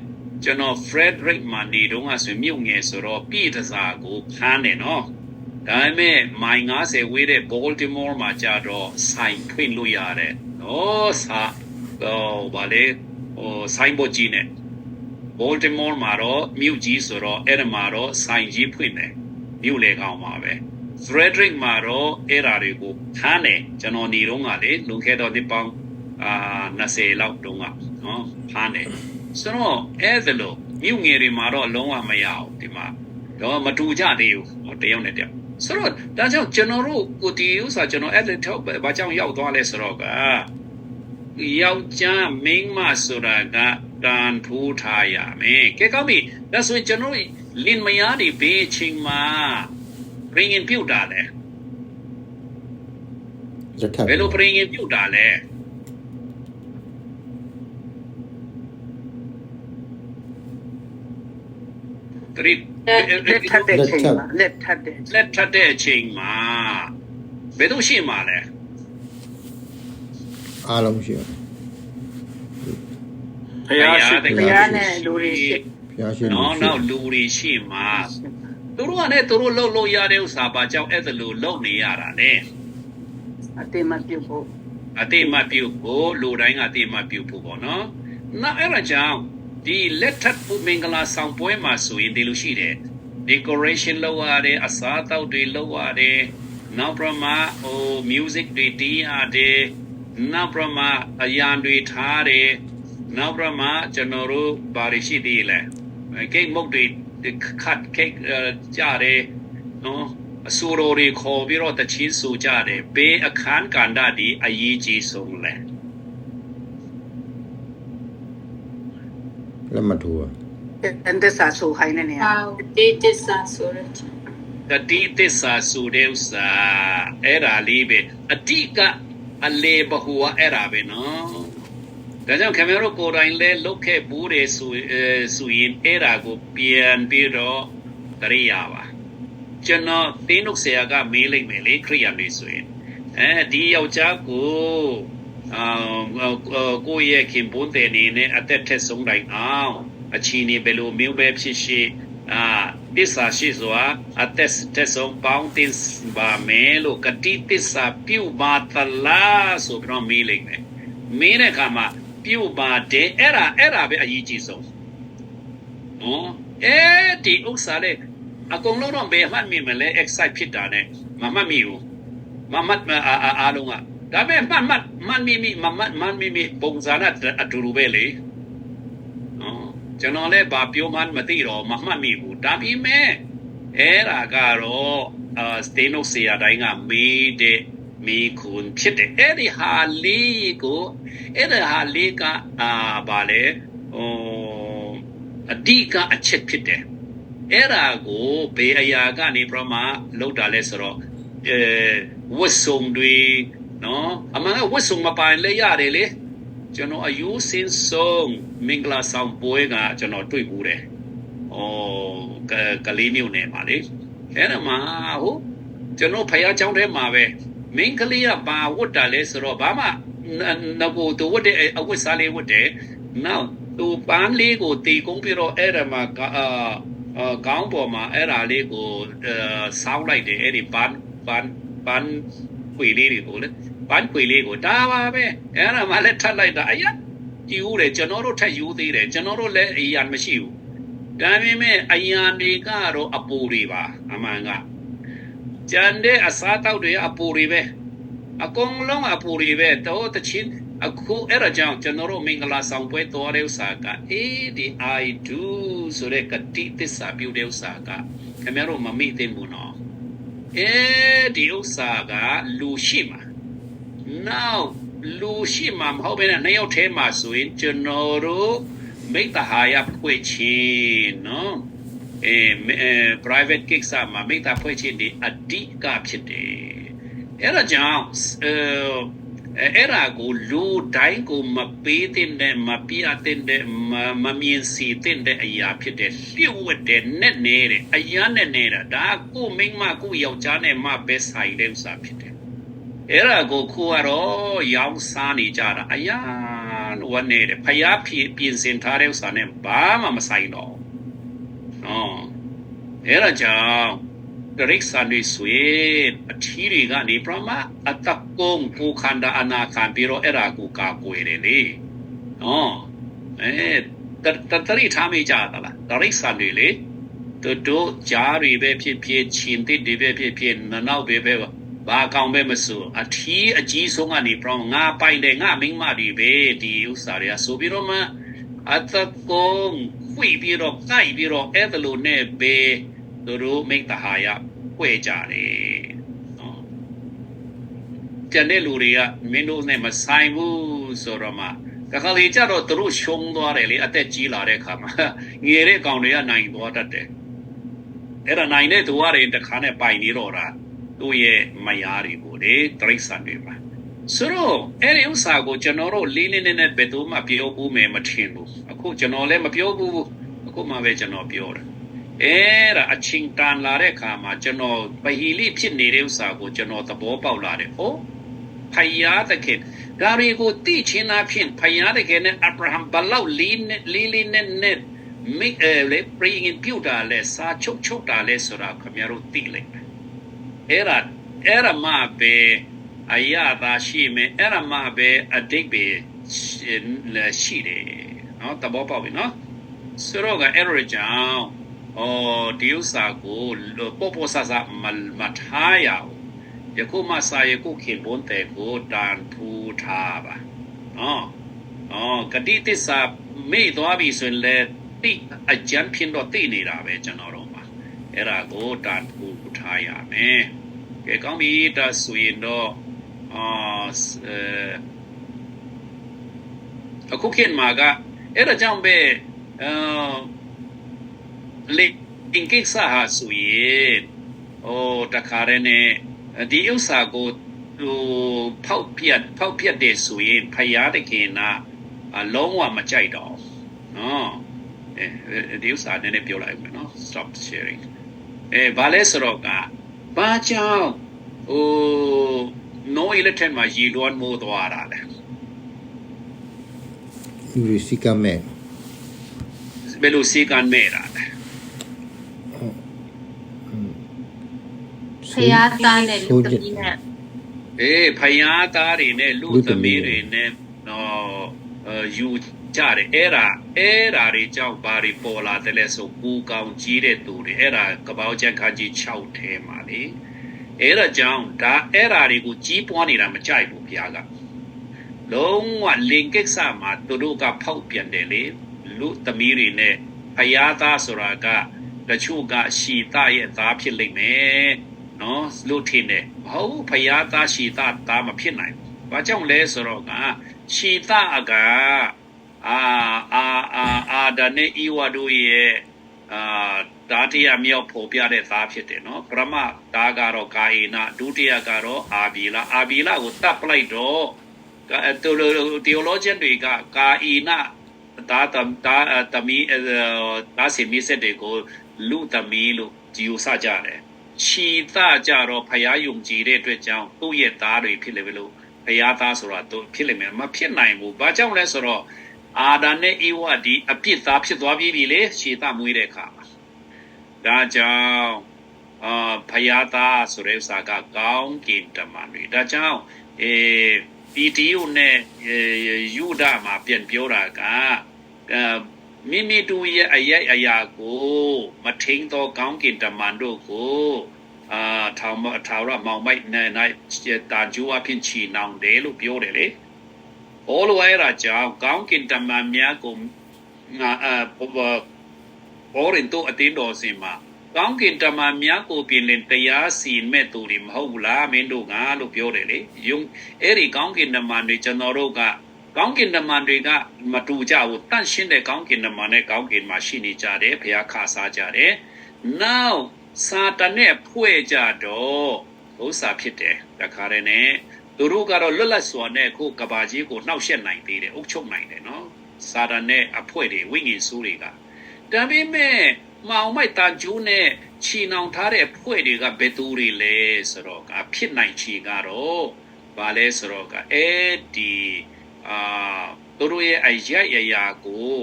ကျွန်တော် Frederick မှာနေတော့ဆိုမြို့ငယ်ဆိုတော့ပြည်တစားကိုခန်းတယ်နော်ဒါပေမဲ့မိုင်90ဝေးတဲ့ Baltimore မှာကြတော့ဆိုင်ထွင်လို့ရတယ်ဘာလဲဆိုင်ဘောကြီးနဲ့ Baltimore မှာတော့မြို့ကြီးဆိုတော့အဲ့ဒီမှာတော့ဆိုင်ကြီးဖွင့်တယ်မြို့လေကောင်းမှာပဲ Frederick မှာတော့အဲ့ဓာတွေကိုခန်းတယ်ကျွန်တော်နေတော့ကလေလွန်ခဲ့တော့ဒီပေါင်း20လောက်တုန်းကနော်ခန်းတယ်ဆိုတော့အဲ့ဒါလို့မြို့ငယ်တွေမှာတော့လုံးဝမရဘူးဒီမှာတော့မတူကြသေးဘူးတယောက်နဲ့တယောက်ဆိုတော့ဒါကြောင့်ကျွန်တော်တို့ကိုဒီဥစ္စာကျွန်တော်အဲ့ဒါထောက်ဘာကြောင့်ရောက်သွားလဲဆိုတော့ကယောက်ျားမိန်းမဆိုတာကတန်ဖိုးထားရမယ်ကဲကောင်းပြီဒါဆိုရင်ကျွန်တော်လင်မယားတွေဘေးချင်းမှာပြင်ရင်ပြုတ်တာလဲ လက်ထပ် ဘယ်လိုပြင်ရင်ပြုတ်တာလဲတရိ လက်ထပ်တဲ့ချိန်မှာလက်ထပ်တဲ့ လက်ထပ်တဲ့အချိန်မှာဘယ်လိုရှိမှာလဲ အားလုံးရှိတယ် ဖျားရှိတယ် ဘုရားနဲ့လူတွေရှိ ဖျားရှိ နောက်လူတွေရှိမှာသူတို့ကလည်းသူတို့လှုပ်လို့ရတဲ့ဥစ္စာပါကြောင့်အဲ့ဒါလိုလုပ်နေရတာလေ အတေမပြုတ်ဖို့ အတိမပြုတ်ဖို့လူတိုင်းကအတိမပြုတ်ဖို့ပေါ့နော်နောက်အဲ့ဒါကြောင့်ဒီလက်ထပ်မင်္ဂလာဆောင်ပွဲမှာဆိုရင်ဒီလိုရှိတယ် decoration လုပ်ရတယ်အစားအသောက်တွေလုပ်ရတယ်နောက်ပြမmusic တွေတီးရတယ်နောက်ပြမအရန်တွေထားတယ်နောက်ပြမကျွန်တော်တို့ဘာတွေရှိသေးလဲကိတ်မုတ်တွေခတ်ကိတ်ကြတယ်နော်အစိုးရတွေခေါ်ပြီးတော့တချင်းဆိုကြတယ်ဘေးအခန်းကဏ္ဍဒီအရေးကြီးဆုံးလဲ လက်မထိုးอ่ะ တန်တဆာဆိုခိုင်းနေနေရ ဒေးတစ်စာဆိုရချ တတိသစ္စာဆိုတဲ့ဥစ္စာအဲ့ဒါလေးပဲအတိကအလေဘဟုဝအဲ့ဒါပဲနော်ဒါကြောင့်ခင်ဗျားတို့ကိုယ်တိုင်လဲလုတ်ခဲ့ဘူးတယ်ဆိုရင်အဲ့ဒါကိုပြန်ပြီးတော့တရိယာပါကျွန်တော်တင်းုပ်ဆရာကမေးလိုက်မယ်လေခရိယာလေးဆိုရင်ဒီယောက်ျားကိုကိုယ့်ရဲ့ခင်ပွန်းတဲ့နေနဲ့အသက်ထက်ဆုံးတိုင်းအောင်အချီနေဘယ်လိုမျိုးပဲဖြစ်ရှိသစ္စာရှိစွာအသက်ထက်ဆုံးပေါင်းတင်ပါမယ်လို့ကတိသစ္စာပြုပါသလားဆိုပြီးတော့မေးလိုက်မယ်မင်းတဲ့အခါမှာပြုပါတယ်အဲ့ဒါပဲအရေးကြီးဆုံးဒီဥစ္စာလေးအကုန်လုံးတော့ဘယ်မှတ်မိမလဲ excite ဖြစ်တာနဲ့မမှတ်မိဘူးမမှတ်အားလုံးကဒါပေမဲ့မှတ်မိပုံစံနဲ့အတူတူပဲလေကျွန်တော်လည်းဘာပြောမှမသိတော့မမှတ်မိဘူးဒါပေမဲ့အဲ့ဒါကတော့စတေနိုဆီယာတိုင်းကမေးတဲ့မိခွန်းဖြစ်တယ်အဲ့ဒီဟာလေးကဘာလဲအဓိကအချက်ဖြစ်တယ်အဲ့ဒါကိုဘယ်အရာကနေပြမလောက်တာလဲဆိုတော့ဝတ်စုံတွေ နော်အမှန်ကဝတ်စုံမပိုင်လဲရတယ်လေကျွန်တော်အယူစင်ဆုံးမင်္ဂလာဆောင်ပွဲကကျွန်တော်တွေ့ဘူးတယ်ကလေးမျိုးနဲ့ပါလေအဲ့ဒါမှဟုတ်ကျွန်တော်ဖယားကျောင်းထဲမှာပဲမင်းကလေးကဘာဝတ်တာလဲဆိုတော့ဘာမှငကိုသူဝတ်တဲ့အဝတ်စားလေးဝတ်တယ်နောက်သူပန်းလေးကိုတီကုန်းပြီးတော့အဲ့ဒါမှာကောင်းပေါ်မှာအဲ့ဒါလေးကိုဆောင်းလိုက်တယ်အဲ့ဒီပန်းခွေလေးတွေကိုလေပန်းခွေလေးကိုဒါပါပဲအဲ့ဒါမှလည်းထပ်လိုက်တာအရာကြည့်ဦးတယ်ကျွန်တော်တို့ထပ်ယူသေးတယ်ကျွန်တော်တို့လည်းအရာမရှိဘူးဒါပေမဲ့အရာတွေကတော့အပူတွေပါအမှန်ကကျန်တဲ့အစားတောက်တွေအပူတွေပဲအကုန်လုံးအပူတွေပဲတော့တချင်းအခုအဲ့ဒါကြောင့်ကျွန်တော်တို့မင်္ဂလာဆောင်ပွဲတော်တဲ့ဥစ္စာကဒီ I do ဆိုတဲ့ကတိသစ္စာပြုတဲ့ဥစ္စာကခင်ဗျားတို့မမိသိဘူးနော်ဒီဥစ္စာကလူရှိမှာနောက်လူရှိမှာမဟုတ်ဘဲနဲ့နှစ်ယောက်ထဲမှာဆိုရင်ကျွန်တော်တို့မိတ္တဟာယဖွဲ့ချင်းနော် private gigs မှာမိတ္တဖွဲ့ချင်းဒီအဓိကဖြစ်တယ်အဲ့ဒါကြောင့်အဲ့ဒါကိုလူတိုင်းကိုမပေးတဲ့မပြတဲ့မမြင်စီတဲ့အရာဖြစ်တဲ့လျှို့ဝှက်တဲ့နဲ့နေတဲ့အရာနဲ့နေတာဒါကိုမိန်းမကိုယောက်ျားနဲ့မပဲဆိုင်တဲ့ဥစ္စာဖြစ်တယ်အဲ့ဒါကိုခုကတော့ရောင်းစားနေကြတာအရာဝနေတယ်ဖျားပြင်ဆင်ထားတဲ့ဥစ္စာနဲ့ဘာမှမဆိုင်တော့နော်အဲ့ဒါကြောင့်တရိษံတွေဆွေအထီးတွေကနေပြမအတကုံပူခန္ဓာအနာခံပြီးတော့အဲ့ဒါကိုကာကွယ်တယ်လေနော်တရိထားမိကြတာလားတရိษံတွေလေတို့ကြားတွေပဲဖြစ်ဖြစ်ချင်းတိတွေပဲဖြစ်ဖြစ်နောက်ပဲဘာကောင်းပဲမဆိုအထီးအကြီးဆုံးကနေပြငါပိုင်တယ်ငါမိန်းမတွေပဲဒီဥစ္စာတွေကဆိုပြီးတော့မှအတကုံခွေပြီးတော့ကြိုက်ပြီးတော့အဲ့ဒါလိုနဲ့ပဲသူတို့မိတ္တဟာယဖွဲ့ကြတယ်နော်ကျန်တဲ့လူတွေကမင်းတို့နဲ့မဆိုင်ဘူးဆိုတော့မှတခါလေကြတော့သူတို့ရှုံးသွားတယ်လေအသက်ကြီးလာတဲ့အခါမှာငယ်တဲ့ကောင်တွေကနိုင်သွားတတ်တယ်အဲ့ဒါနိုင်တဲ့သူကတွေတခါနဲ့ပိုင်နေတော့တာသူ့ရဲ့မယားတွေကိုလေတရိษံတွေပါဆိုတော့အဲ့ဒီဥစ္စာကိုကျွန်တော်တို့လေးလေးနဲ့ဘယ်သူမှပြောဘူးမယ်မထင်ဘူးအခုကျွန်တော်လည်းမပြောဘူးအခုမှပဲကျွန်တော်ပြောတယ်အဲ့ဒါအချင်းတန်လာတဲ့အခါမှာကျွန်တော်ပဟီလိဖြစ်နေတဲ့ဥစ္စာကိုကျွန်တော်သဘောပေါက်လာတယ်ဟုတ်ဖယားသခင်ဒါတွေကိုသိချင်းအဖြစ်ဖယားသခင်နဲ့အာဗြဟံဘလောက်လေးနဲ့မိလေပြင်ပြုတာလဲစာချုပ်တာလဲဆိုတာခင်ဗျားတို့သိလိုက်မယ်အဲ့ဒါမှပဲအရာသာရှိမယ်အဲ့ဒါမှပဲအတိတ်ပဲရှိတယ်နော်သဘောပေါက်ပြီနော်ဆိုတော့ကအဲ့ဒါကြောင့်ဒီဥစ္စာကိုပေါ်ဆဆမထားရအောင်ယခုမှစာရခုခင်ဘုံတဲ့ကိုတန်ထူထားပါနော်ကတိသစ္စာမေ့သွားပြီဆိုရင်လေတိအကြံဖြစ်တော့သိနေတာပဲကျွန်တော်တို့မှာအဲ့ဒါကိုတန်ထူထားရမယ်ကဲကောင်းပြီဒါဆိုရင်တော့အခုခင်မှာကအဲ့ဒါကြောင့်ပဲလေအင်ကိစ္စဟာဆိုရင်တခါတည်းနဲ့ဒီဥစ္စာကိုဖောက်ပြတ်တဲ့ဆိုရင်ဖယားတခင်ကလုံးဝမကြိုက်တော့နော်ဒီဥစ္စာနည်းနည်းပြောလိုက်မယ်နော် stop sharing ဘာလဲဆိုတော့ကဘာကြောင့်no electric မှာရေလွှမ်းမိုးသွားတာလဲ လူစီကမဲ့ ဘယ်လိုစီကံမဲ့တာလဲဖယားသားနဲ့လူသမီးနဲ့ဖယားသားတွေနဲ့လူသမီးတွေနဲ့ယူကြတယ်အဲ့ဒါတွေကြောင့်ဘာတွေပေါ်လာတယ်လဲဆိုပူကောင်ကြီးတဲ့သူတွေအဲ့ဒါကပောက်ချန်ခါကြီး6ထဲမှာလေအဲ့ဒါကြောင့်အဲ့ဒါတွေကိုကြီးပွားနေတာမကြိုက်ဘူးဘုရားကလုံးဝလင်ကိစ္စမှာသူတို့ကဖောက်ပြန်တယ်လေလူသမီးတွေနဲ့ဖယားသားဆိုတာကတချို့ကရှီသားရဲ့သားဖြစ်လိမ့်မယ်နော်လူထင်တယ်ဟုတ်ဖယားသားရှီသားမဖြစ်နိုင်ဘူးဘာကြောင့်လဲဆိုတော့ကရှီသားကအာဒါနဲ့ဤဝါတို့ရဲ့ ဒါတရားမြောက်ဖို့ပြတဲ့သားဖြစ်တယ်နော်ပရမဒါကတော့ကာယေနဒုတိယကတော့အာဘီလာကိုတပ်ပလိုက်တော့theologian တွေကကာယေနဒါသမီးဒါစီမီစက်တွေကိုလူသမီးလို့ဂျီယိုစကြတယ်ခြီသကြတော့ဖယားယုံကြည်တဲ့အတွက်ကြောင့်သူ့ရဲ့သားတွေဖြစ်လေလို့ဖယားသားဆိုတာသူဖြစ်လိမ့်မယ်မဖြစ်နိုင်ဘူးဘာကြောင့်လဲဆိုတော့အာဒာနဲ့ဧဝဒီအပြစ်သားဖြစ်သွားပြီလေခြီသမွေးတဲ့အခါဒါကြောင့်ဖယားသားဆိုတဲ့ဥစ္စာကကောင်းကင်တမန်တွေဒါကြောင့်ဒီတီယိုနဲ့ယူဒာမှာပြန်ပြောတာကမိမိတို့ရဲ့အရေးအရာကိုမထင်းသောကောင်းကင်တမန်တို့ကိုထောင်ထာဝရမောင်မိုက်နိုင်တာဂျူအဖြစ်ချီနှောင်တယ်လို့ပြောတယ်လေဘောလိုအဲ့ဒါကြောင့်ကောင်းကင်တမန်များကိုဘောရင်တို့အတင်းတော်စင်မှာကောင်းကင်တမန်များကိုပြင်လင်တရားစီမဲ့သူတွေမဟုတ်ဘူးလားမင်းတို့ကလို့ပြောတယ်လေယုံအဲ့ဒီကောင်းကင်တမန်တွေကျွန်တော်တို့ကကောင်းကင်တမန်တွေကမတူကြဘူးတန့်ရှင်းတဲ့ကောင်းကင်တမန်နဲ့ကောင်းကင်မှာရှိနေကြတယ်ဘုရားခါစားကြတယ်နောက်စာတန်နဲ့ဖွဲ့ကြတော့ဥစ္စာဖြစ်တယ်တခါတည်းနဲ့သူတို့ကတော့လွတ်လပ်စွာနဲ့ခုကဘာကြီးကိုနှောက်ယှက်နိုင်သေးတယ်အုပ်ချုပ်နိုင်တယ်နော်စာတန်နဲ့အဖွဲ့တွေဝိညာဉ်စုတွေကဒါပေမဲ့မောင်မိုက်တန်ကျူးနဲ့ချီနှောင်ထားတဲ့ဖွဲ့တွေကဘယ်သူတွေလဲဆိုတော့ကဖြစ်နိုင်ချီကတော့ဘာလဲဆိုတော့ကအဲ့ဒီသူတို့ရဲ့အရာကို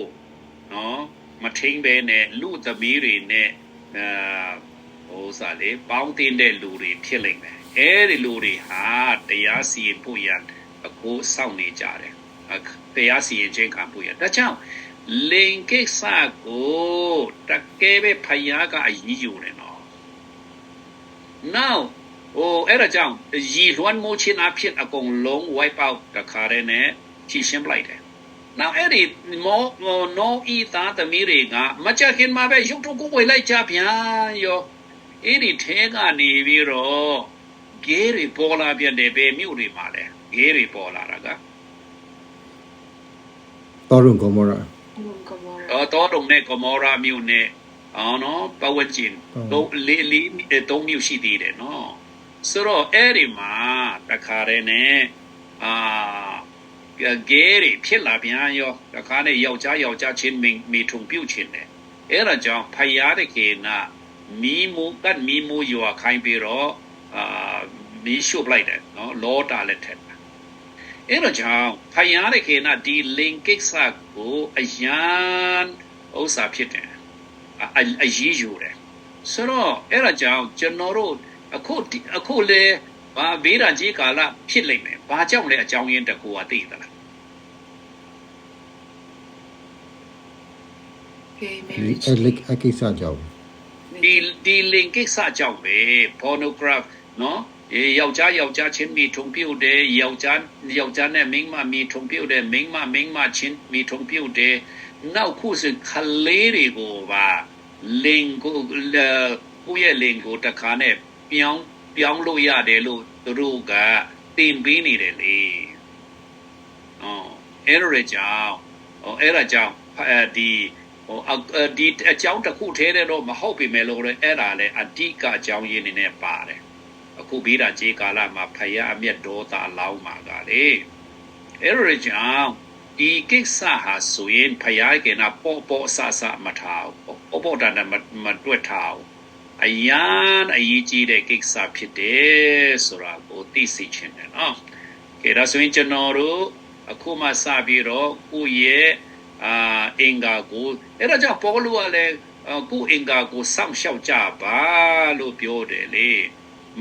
နော်မထိန်ပဲနဲ့လူသမီးတွေနဲ့ဟိုစားလေပေါင်းတင်တဲ့လူတွေဖြစ်လိမ့်မယ်အဲ့ဒီလူတွေဟာတရားစီရင်ဖို့ရအခုစောင့်နေကြတယ်တရားစီရင်ခြင်းခံဖို့ရဒါကြောင့်လင်ကိစ္စကိုတကယ်ပဲဖယားကအရေးယူတယ်နော် now အဲ့ဒါကြောင့်ရည်လွှမ်းမိုးခြင်းအဖြစ်အကုန်လုံး wipe out တခါတည်းနဲ့ချီရှင်းပလိုက်တယ် now အဲ့ဒီno ဤသားသမီးတွေကမကြခင်မှာပဲရုပ်ထုကိုဝေလိုက်ကြပြန်ရောအဲ့ဒီထဲကနေပြီးတော့ဂေးတွေပေါ်လာပြန်တယ်ပဲမြို့တွေမှာလဲဂေးတွေပေါ်လာတာက တော်ရုံကောမောရာ တော်တုံနဲ့ကမောရာမြို့နဲ့နော်ပဝကျင်တော့လေးသုံးမြို့ရှိသေးတယ်နော်ဆိုတော့အဲ့ဒီမှာတခါတည်းနဲ့ဂေးတွေဖြစ်လာပြန်ရောတခါနဲ့ယောက်ျားချင်းမိထုံပြုတ်ချင်းတယ်အဲ့ဒါကြောင့်ဖယားတဲ့ကေနာမီမူရွာခိုင်းပြီးတော့မီရှုပ်လိုက်တယ်နော်လောတာလက်ထက်အဲ့တော့ကြောင့်ဖယားတဲ့ကေနာဒီလင်ကိစ္စကိုအယံဥစ္စာဖြစ်တယ်အရေးယူတယ်ဆိုတော့အဲ့ဒါကြောင့်ကျွန်တော်တို့အခုလေဘာဗေဒကြီးကာလဖြစ်လိမ့်မယ်ဘာကြောင့်လဲအကြောင်းရင်းတစ်ခုကသိသလား အကိစ္စကြောင့် ဒီလင်ကိစ္စကြောင့်ပဲ pornograph နော်ယောက်ျားချင်းမိထုံပြုတ်တယ်ယောက်ျားနဲ့မိန်းမမိထုံပြုတ်တယ်မိန်းမချင်းမိထုံပြုတ်တယ်နောက်ခုစခလေးတွေကိုပါလင်ကိုကိုရဲ့လင်ကိုတခါနဲ့ပြောင်းလို့ရတယ်လို့သူတို့ကတင်ပေးနေတယ်လေအဲ့ဒါကြောင့်ဒီအကြောင်းတစ်ခုထဲတော့မဟုတ်ပြီမဲ့လို့အဲ့ဒါလည်းအဓိကအကြောင်းရင်းနေနဲ့ပါတယ်အခုဘေးတာကြေးကာလမှာဖယားအမျက်ဒေါသလောင်းမှာကလေအဲ့ဒါကြောင့်ဒီကိစ္စဟာဆိုရင်ဖယားကနာပေါ်ဆဆမထားဘူးပေါ်တာမတွက်ထားဘူးအယံအရေးကြီးတဲ့ကိစ္စဖြစ်တယ်ဆိုတာကိုသိစေချင်တယ်နော်ကဲဒါဆိုရင်ကျွန်တော်တို့အခုမှစပြီးတော့ကိုရဲ့အင်္ဂါကိုအဲ့ဒါကြောင့်ပေါ်လို့ကလည်းကိုအင်္ဂါကိုစောင့်ရှောက်ကြပါလို့ပြောတယ်လေ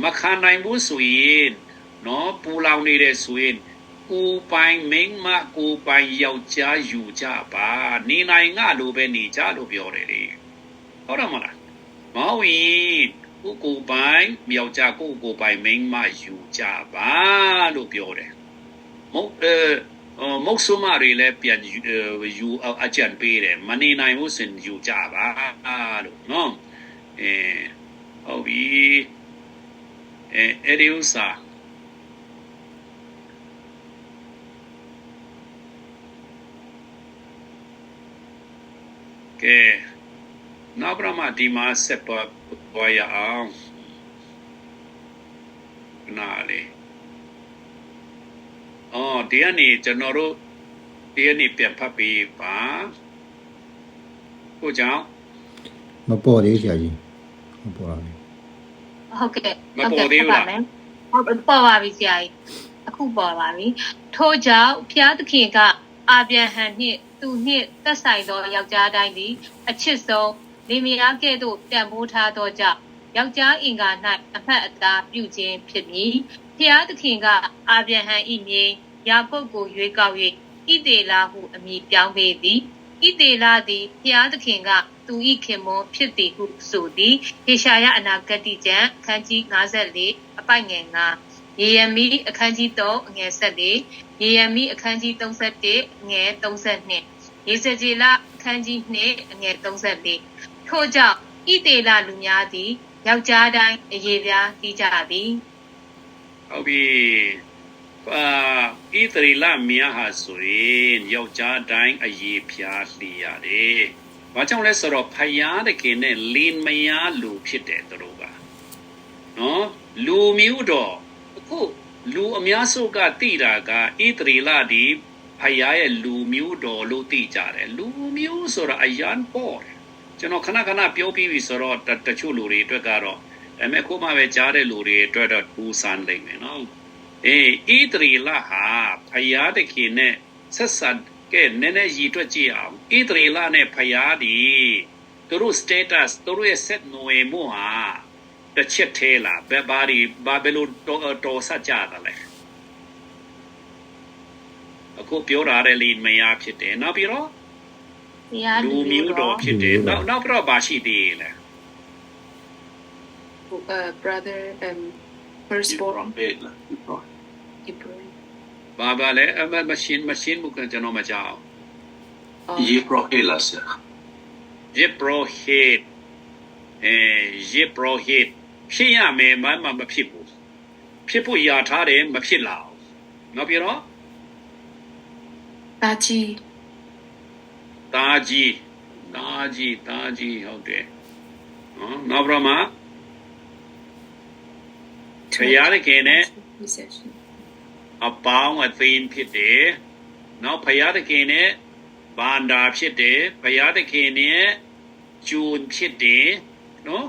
မခံနိုင်ဘူးဆိုရင်နော်ပူလောင်နေတဲ့ဆိုရင်ကိုပိုင်မိန်းမကိုပိုင်ယောက်ျားယူကြပါနေနိုင်ငါလိုပဲနေကြလို့ပြောတယ်လေဟုတ်တယ်မလားမဟုတ်ရင်ကိုပိုင်ယောက်ျားကိုပိုင်မိန်းမယူကြပါလို့ပြောတယ်မဟုတ်ဆုမတွေလည်းပြန်ယူအကြံပေးတယ်မနေနိုင်ဘူးစင်ယူကြပါလို့နော်ဟုတ်ပြီအဲ့ဒီဥစ္စာကဲ နောက်ပြမဒီမှာဆက်ပေါ်ရအောင်နားလေအော်ဒီကနေ့ကျွန်တော်တို့ဒီကနေ့ပြန်ဖတ်ပြီးပါကိုကြောင့် မပေါ်သေးဆရာကြီးမပေါ်ဘူး ဟုတ်ကဲ့ဟုတ်ပေါ်ပါပြီဆရာကြီးအခုပေါ်ပါပြီထို့ကြောင့်ဖျားသခင်ကအာဗျံဟံနှင့်သူနှင့်သက်ဆိုင်သောယောက်ျားတိုင်းသည်အချစ်ဆုံးနေမယားကဲ့သို့တန်ဖိုးထားသောကြောင့်ယောက်ျားအင်္ဂါ၌အမှတ်အသားပြုခြင်းဖြစ်မည်ဖျားသခင်ကအာဗျံဟံဤမြေယာကုပ်ကိုရွေးကောက်၍ဣသေလဟုအမည်ပြောင်းပေသည်ဣသေလသည်ဖျားသခင်ကသူ၏ခင်မွန်ဖြစ်သည်ဟုဆိုသည်ဟေရှာယအနာဂတိကျမ်းအခန်းကြီး54အပိုက်ငယ်9ယေရမိအခန်းကြီး3အငယ်14ယေရမိအခန်းကြီး31အငယ်32ယေဇကျေလအခန်းကြီး2အငယ်34ထို့ကြောင့်ဣသေလလူများသည်ယောက်ျားတိုင်းအယေပြားတီးကြသည် ဟုတ်ပြီဣသရေလများဟာဆိုရင်ယောက်ျားတိုင်းအရေးဖြားလှီရတယ်။ဘာကြောင့်လဲဆိုတော့ဖယားတခင်နဲ့လင်းမယားလူဖြစ်တယ်သူတို့ကနော်လူမျိုးတော့အခုလူအများစုကသိတာကဣသရေလဒီဖယားရဲ့လူမျိုးတော်လို့သိကြတယ်လူမျိုးဆိုတာအရန်ပေါ်တယ်ကျွန်တော်ခဏခဏပြောပြီးပြီဆိုတော့တချို့လူတွေအတွက်ကတော့အခုမှပဲကြားတဲ့လူတွေအတွက်တော့ပူဆန်းနိုင်မယ်နော်ဣသရေလဟာဖယားတခင်နဲ့ဆက်ဆံကဲနည်းနည်းရည်တွက်ကြည့်အောင်ဣသရေလနဲ့ဖယားဒီသူတို့ status သူတို့ရဲ့ set နွေမှုဟာတစ်ချက်သေးလားဘယ်လိုတော်ဆက်ကြတယ်လဲအခုပြောရတဲ့လိမယားဖြစ်တယ်နောက်ပြီးတော့လူမျိုးတော်ဖြစ်တယ်နောက်ပြီးတော့ဘာရှိသေးလဲ brother firstbornဘာလဲmachine မှုကကျွန်တော်မကြောက် Yeprohela sir Yeprohit ဖြစ်ရမယ်မဖြစ်ဘူးဖြစ်ဖို့ရထားတယ်မဖြစ်လာဘူးနောက်ပြီးတော့ တာကြီးဟုတ်တယ်နောက်ပြီးတော့ဖယားခင်နဲ့အပေါင်းအသင်းဖြစ်တယ်နောက်ဖယားခင်နဲ့ဗန္ဒာဖြစ်တယ်ဖယားခင်နဲ့ဂျူန်ဖြစ်တယ်နော်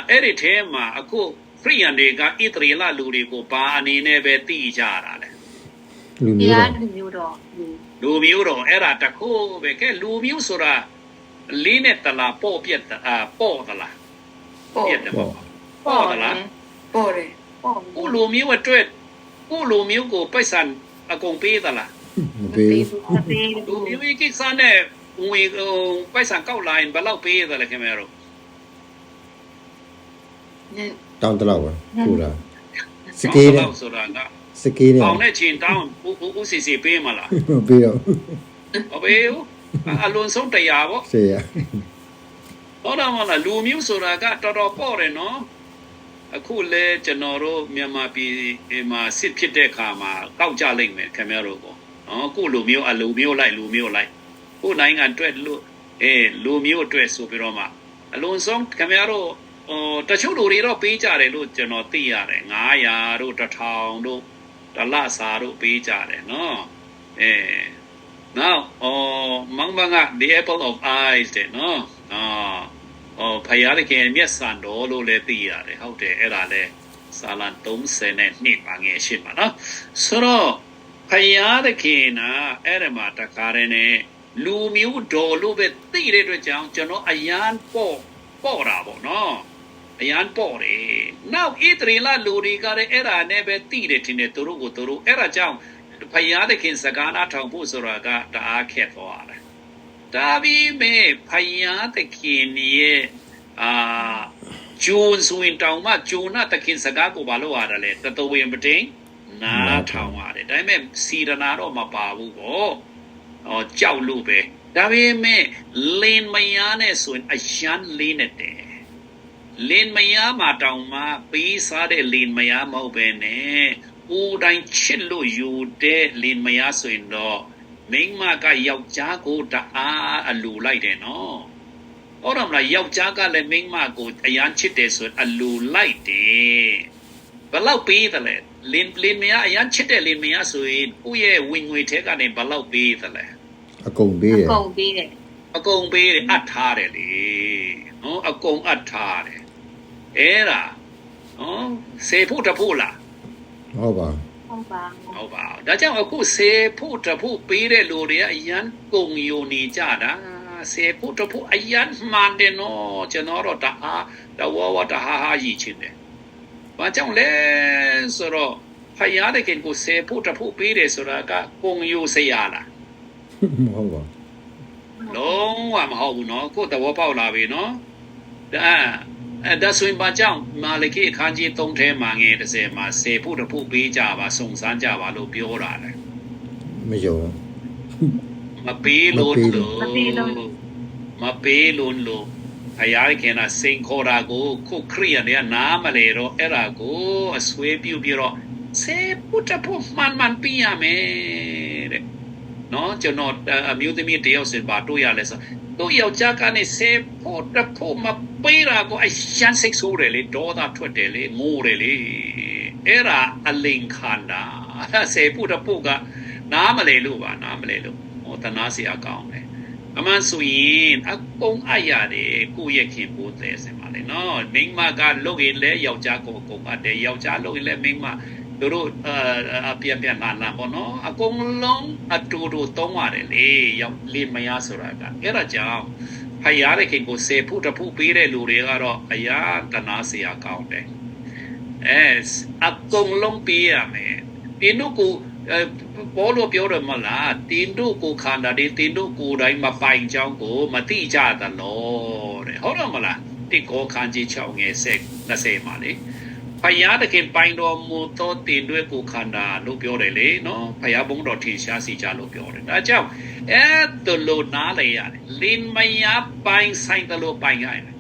အဲ့ဒီထဲမှာအခုခရိယန်တွေကဣသရေလလူတွေကိုဘာအနေနဲ့ပဲသိကြတာလဲလူမျိုးတော်အဲ့ဒါတခုပဲကဲလူမျိုးဆိုတာလေးနဲ့တလားပေါ့ပြက်ပေါ့တလားပြက်တယ်ပေါ့တလားပေါ်တယ်ကိုလူမျိုးအတွက်ကိုလူမျိုးကိုပိုက်ဆံအကုန်ပေးသလား မပေးဘူး လူမျိုးကိစ္စနဲ့ငွေပိုက်ဆံကောက်လာရင်ဘယ်လောက်ပေးသလဲခင်ဗျားတို့တောင်းတလောက်ပါဟုတ်လားစကေးနဲ့ဆိုတာကစကေးနဲ့အောင်နဲ့ချင်းတောင်းဦးစီပေးမလားမပေးတော့အဘေးအလွန်ဆုံးတရားပေါ့ဆေးရဟုတ်တယ်မလားလူမျိုးဆိုတာကတော်တော်ပေါ့တယ်နော်အခုလဲကျွန်တော်တို့မြန်မာပြည်မှာစစ်ဖြစ်တဲ့ခါမှာကောက်ကြလိမ့်မယ်ခင်ဗျားတို့ပေါ့နော်ကိုလူမျိုးလိုက်ကိုနိုင်ငံအတွက်လူမျိုးအတွက်ဆိုပြီးတော့မှအလွန်ဆုံးခင်ဗျားတို့တချို့လူတွေတော့ပေးကြတယ်လို့ကျွန်တော်သိရတယ်900တို့1000တို့တလစာတို့ပေးကြတယ်နော်now မင်္ဂလာ the apple of eyes တဲ့နော်ဖယားခင်မျက်စံတော်လို့လည်းသိရတယ်ဟုတ်တယ်အဲ့ဒါလဲစာလံ32ပါငယ်ရှိမှာနော်ဆိုတော့ဖယားခင်နာအဲ့ဒီမှာတခါတည်းနဲ့လူမျိုးတော်လို့ပဲသိတဲ့အတွက်ကြောင့်ကျွန်တော်အရန်ပေါ့တာပေါ့နော်အရန်ပေါ့တယ်နောက်ဣသရေလလူတွေကလည်းအဲ့ဒါနဲ့ပဲသိတယ်ထင်တယ်သူတို့အဲ့ဒါကြောင့်ဖယားခင်စကားနာထောင်ဖို့ဆိုတာကတအားခက်သွားတယ်ဒါပြီးမဲ့ဖယားခင်ရဲ့ဂျုံဆိုရင်တောင်မှဂျုံနာတခင်စကားကိုဘာလို့ရတယ်လဲတတော်ဝင်ပတင်းနားထောင်ရတယ်ဒါပေမဲ့စီရနာတော့မပါဘူးပေါ့ကြောက်လို့ပဲဒါပေမဲ့လင်းမယားနဲ့ဆိုရင်အရန်လေးနဲ့တယ်လင်းမယားမှာတောင်မှပေးစားတဲ့လင်းမယားမဟုတ်ပဲနဲ့ဦးတိုင်းချစ်လို့ယူတဲ့လင်းမယားဆိုရင်တော့မိန်းမကယောက်ျားကိုတအားအလူလိုက်တယ်နော် ဟုတ်တယ်မလားယောက်ျားကလည်းမိန်းမကိုအရန်ချစ်တယ်ဆိုအလူလိုက်တယ်ဘယ်လောက်ပေးတယ်လဲလင်မယားအရန်ချစ်တယ်လင်မယားဆိုရင်ကိုယ့်ရဲ့ဝင်ငွေထဲကနေဘယ်လောက်ပေးတယ်လဲ အကုန်ပေးတယ် ကုန်ပေးတယ် အကုန်ပေးတယ်အပ်ထားတယ်လေနော်အကုန်အပ်ထားတယ်အဲ့ဒါနော်စေဖို့တဖို့လား ဟုတ်ပါ ဟုတ်ပါ ဟုတ်ပါဒါကြောင့်အခုစေဖို့တဖို့ပေးတဲ့လူတွေကအရန်ကုန်ယုံနေကြတာစေဖို့တဖို့အရန်မှန်တယ်နော်ကျွန်တော်တော့တဝတဟာကြီးချင်းတယ်ဘာကြောင့်လဲဆိုတော့ဖယားတဲ့ခင်ကိုစေဖို့တဖို့ပေးတယ်ဆိုတာကကုန်ယုံစရာလား မဟုတ်ပါ လုံးဝမဟုတ်ဘူးနော်ကိုယ်သဘောပေါက်လာပြီနော်ဒါဆိုရင်ဘာကြောင့်မာလကိအခန်းကြီး3ထဲမှာငယ်30မှာစေဖို့တဖို့ပေးကြပါစုံစမ်းကြပါလို့ပြောတာလေ မယုံ မပေးလို့လို့ဖယားခင်ကစိန်ခေါ်တာကိုခုခရိယန်တွေကနားမလဲတော့အဲ့ဒါကိုအဆွေးပြုပြီးတော့စေဖို့တဖို့မှန်ပြရမယ်တဲ့နော်ကျွန်တော်အမျိုးသမီးတယောက်စင်ပါတို့ရလဲဆိုတို့ယောက်ျားကနေစေဖို့တဖို့မပေးတာကိုအရှမ်းစိတ်ဆိုးတယ်လေဒေါသထွက်တယ်လေငိုတယ်လေအဲ့ဒါအလင်ခန္ဓာစေဖို့တဖို့ကနားမလဲလို့ပါနားမလဲလို့ဟောတနာစရာကောင်းတယ်အမှန်ဆိုရင်အကုန်အရတယ်ကိုယ့်ရဲ့ခင်ဖို့တဲ့စင်ပါလေနော်မိန်းမကလုပ်ရင်လဲယောက်ျားကိုအကုန်အတယ်ယောက်ျားလုပ်ရင်လဲမိန်းမတို့အပြပြနာနာပေါ့နော်အကုန်လုံးအတူတူသုံးရတယ်လေရောက်လေမရဆိုတာကအဲ့ဒါကြောင့်ဖယားတဲ့ခင်ကိုစေဖို့တဖို့ပေးတဲ့လူတွေကတော့အရာတနာစရာကောင်းတယ်အကုန်လုံးပေးရမယ်ဒီတို့ကိုဘောလို့ပြောတယ်မလားတင်တို့ကိုခန္ဓာတွေတင်တို့ကိုယ်တိုင်းမပိုင်ကြောင်းကိုမသိကြသလို့တဲ့ဟုတ်တော့မလားတိကောခန်းကြီး6ငယ်20မှာလေဖယားတခင်ပိုင်တော်မူသောတင်တို့ကိုခန္ဓာလို့ပြောတယ်လေနော်ဖယားဘုံတော်ထင်ရှားစီကြလို့ပြောတယ်ဒါကြောင့်အဲ့ဒါလို့နားလေရတယ်လင်မယားပိုင်ဆိုင်တယ်လို့ပိုင်ရတယ်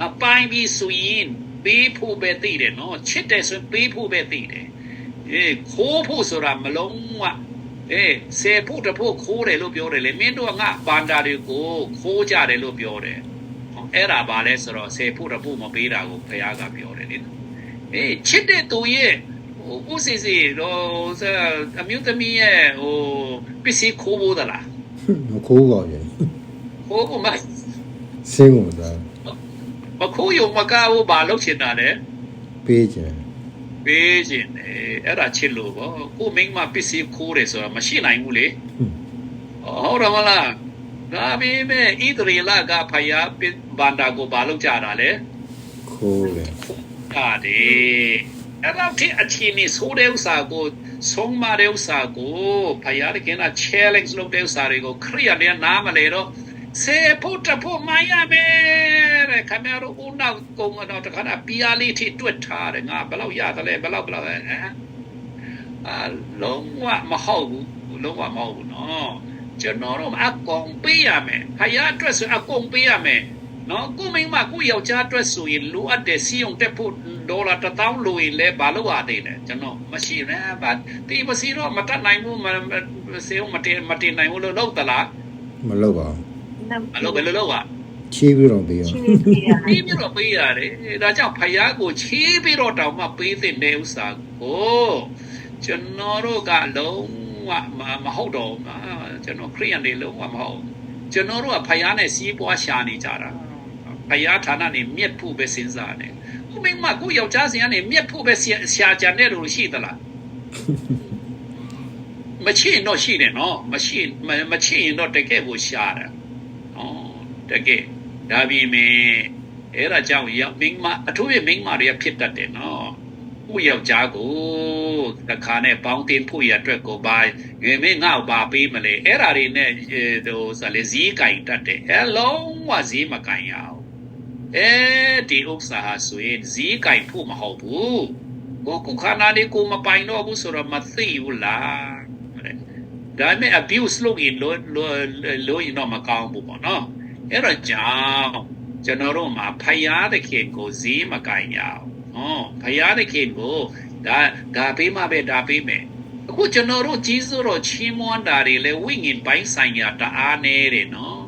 အပိုင်ပြီးဆိုရင်ပေးဖို့ပဲသိတယ်နော်ချစ်တယ်ဆိုပေးဖို့ပဲသိတယ်ခိုးဖို့ဆိုတာမလုံးဝစေဖို့တဖို့ခိုးတယ်လို့ပြောတယ်လေမင်းတို့ကငါဘန္တာတွေကိုခိုးကြတယ်လို့ပြောတယ်အဲ့ဒါပါလဲဆိုတော့စေဖို့တဖို့မပေးတာကိုဖယားကပြောတယ်လေချစ်တဲ့သူရဲ့ဦးစီစီတော့အမျိုးသမီးရဲ့ပစ္စည်းခိုးဖို့သလား မခိုးပါဘူး ခိုးဖို့မ စင်းကုန်သား မခိုးရုံမကားဘူးဘာလုပ်ချင်တာလဲ ပေးချင် ပေးခြင်းအဲ့ဒါချစ်လို့ပေါ့ကိုမိန်းမပစ္စည်းခိုးတယ်ဆိုတာမရှိနိုင်ဘူးလေဟုတ်တယ်မလားဒါပေမဲ့ဣသရေလကဖယားဘန္တာကိုဘာလုပ်ကြတာလဲ ခိုးတယ် အဲ့တော့ဒီအချင်းနေဆိုတဲ့ဥစ္စာကိုဆုံးမတဲ့ဥစ္စာကိုဖယားကလည်း challenge လုပ်တဲ့ဥစ္စာတွေကိုခရိယာနဲ့နားမလဲတော့စေဖို့တဖို့မရမယ်တဲ့ခင်ဗျားတို့ဦးနောက်ကုန်းတော့တခါပီယာလီတီတွတ်ထားတယ်ငါဘယ်လောက်ရတယ်လဲဘယ်လောက်လုံးဝမဟုတ်ဘူးလုံးဝမဟုတ်ဘူးနော်ကျွန်တော်တို့အကုန်ပေးရမယ်ဖယားအတွက်ဆိုအကုန်ပေးရမယ်နော်ကိုမိမကိုယောက်ျားအတွက်ဆိုရင်လိုအပ်တဲ့စီယုံတက်ဖို့ဒေါ်လာ1000လိုရင်လဲဘာလို့ရသေးလဲကျွန်တော်မရှိနဲ့ဗတ်ဒီပစီတော့မတတ်နိုင်ဘူးစေယုံမတင်နိုင်ဘူးလို့လုပ်သလား မလုပ်ပါဘူး မလုပ်ဘယ်လိုလုပ်ပါ ချီးပြီးတော့ပေးရ ပြီးပြီးတော့ပေးရတယ်ဒါကြောင့်ဖယားကိုချီးပြီးတော့တောင်မှပေးတဲ့ဥစ္စာကိုကျွန်တော်တို့ကလုံးဝမဟုတ်တော့ကျွန်တော်ခရိယန်တွေလုံးဝမဟုတ်ကျွန်တော်တို့ကဖယားနဲ့စီးပွားရှာနေကြတာဖယားဌာနနဲ့မြက်ဖို့ပဲစဉ်းစားတယ်ဥမိမကိုယောက်ျားစင်ကနေမြက်ဖို့ပဲရှာကြတဲ့လူရှိသလားမချင်တော့ရှိတယ်နော်မချင်ရင်တော့တကယ်ကိုရှာတယ်တကယ်ဒါပြီးမင်းအဲ့ဒါကြောင့်မိန်းမအထူးဖြင့်မိန်းမတွေကဖြစ်တတ်တယ်နော်ကိုယောက်ျားကိုတခါနဲ့ပေါင်းတင်ဖို့ရအတွက်ကိုပါငယ်မင်းငါ့ကိုပါပေးမလဲအဲ့ဒါတွေနဲ့ဆိုလေဇီးကင်တတ်တယ်အလုံးဝဇီးမကင်ရအောင်ဒီဥစ္စာဟာဆိုရင်ဇီးကင်ဖို့မဟုတ်ဘူးကိုခန္ဓာလေးကိုမပိုင်တော့ဘူးဆိုတော့မသိဘူးလားဒါပေမဲ့ abuse လုပ်ရင်လို့ရင်တော့မကောင်းဘူးပေါ့နော်အဲ့တော့ကြောင့်ကျွန်တော်တို့မှာဖယားတဲ့ခင်ကိုဇီးမကင်ရအောင်ဖယားတဲ့ခင်ကိုဒါပေးမှပဲဒါပေးမယ်အခုကျွန်တော်တို့ကြီးစိုးတော့ချင်းမွန်းတာတွေလဲဝိညာဉ်ပိုင်းဆိုင်ရာတအားနေတယ်နော်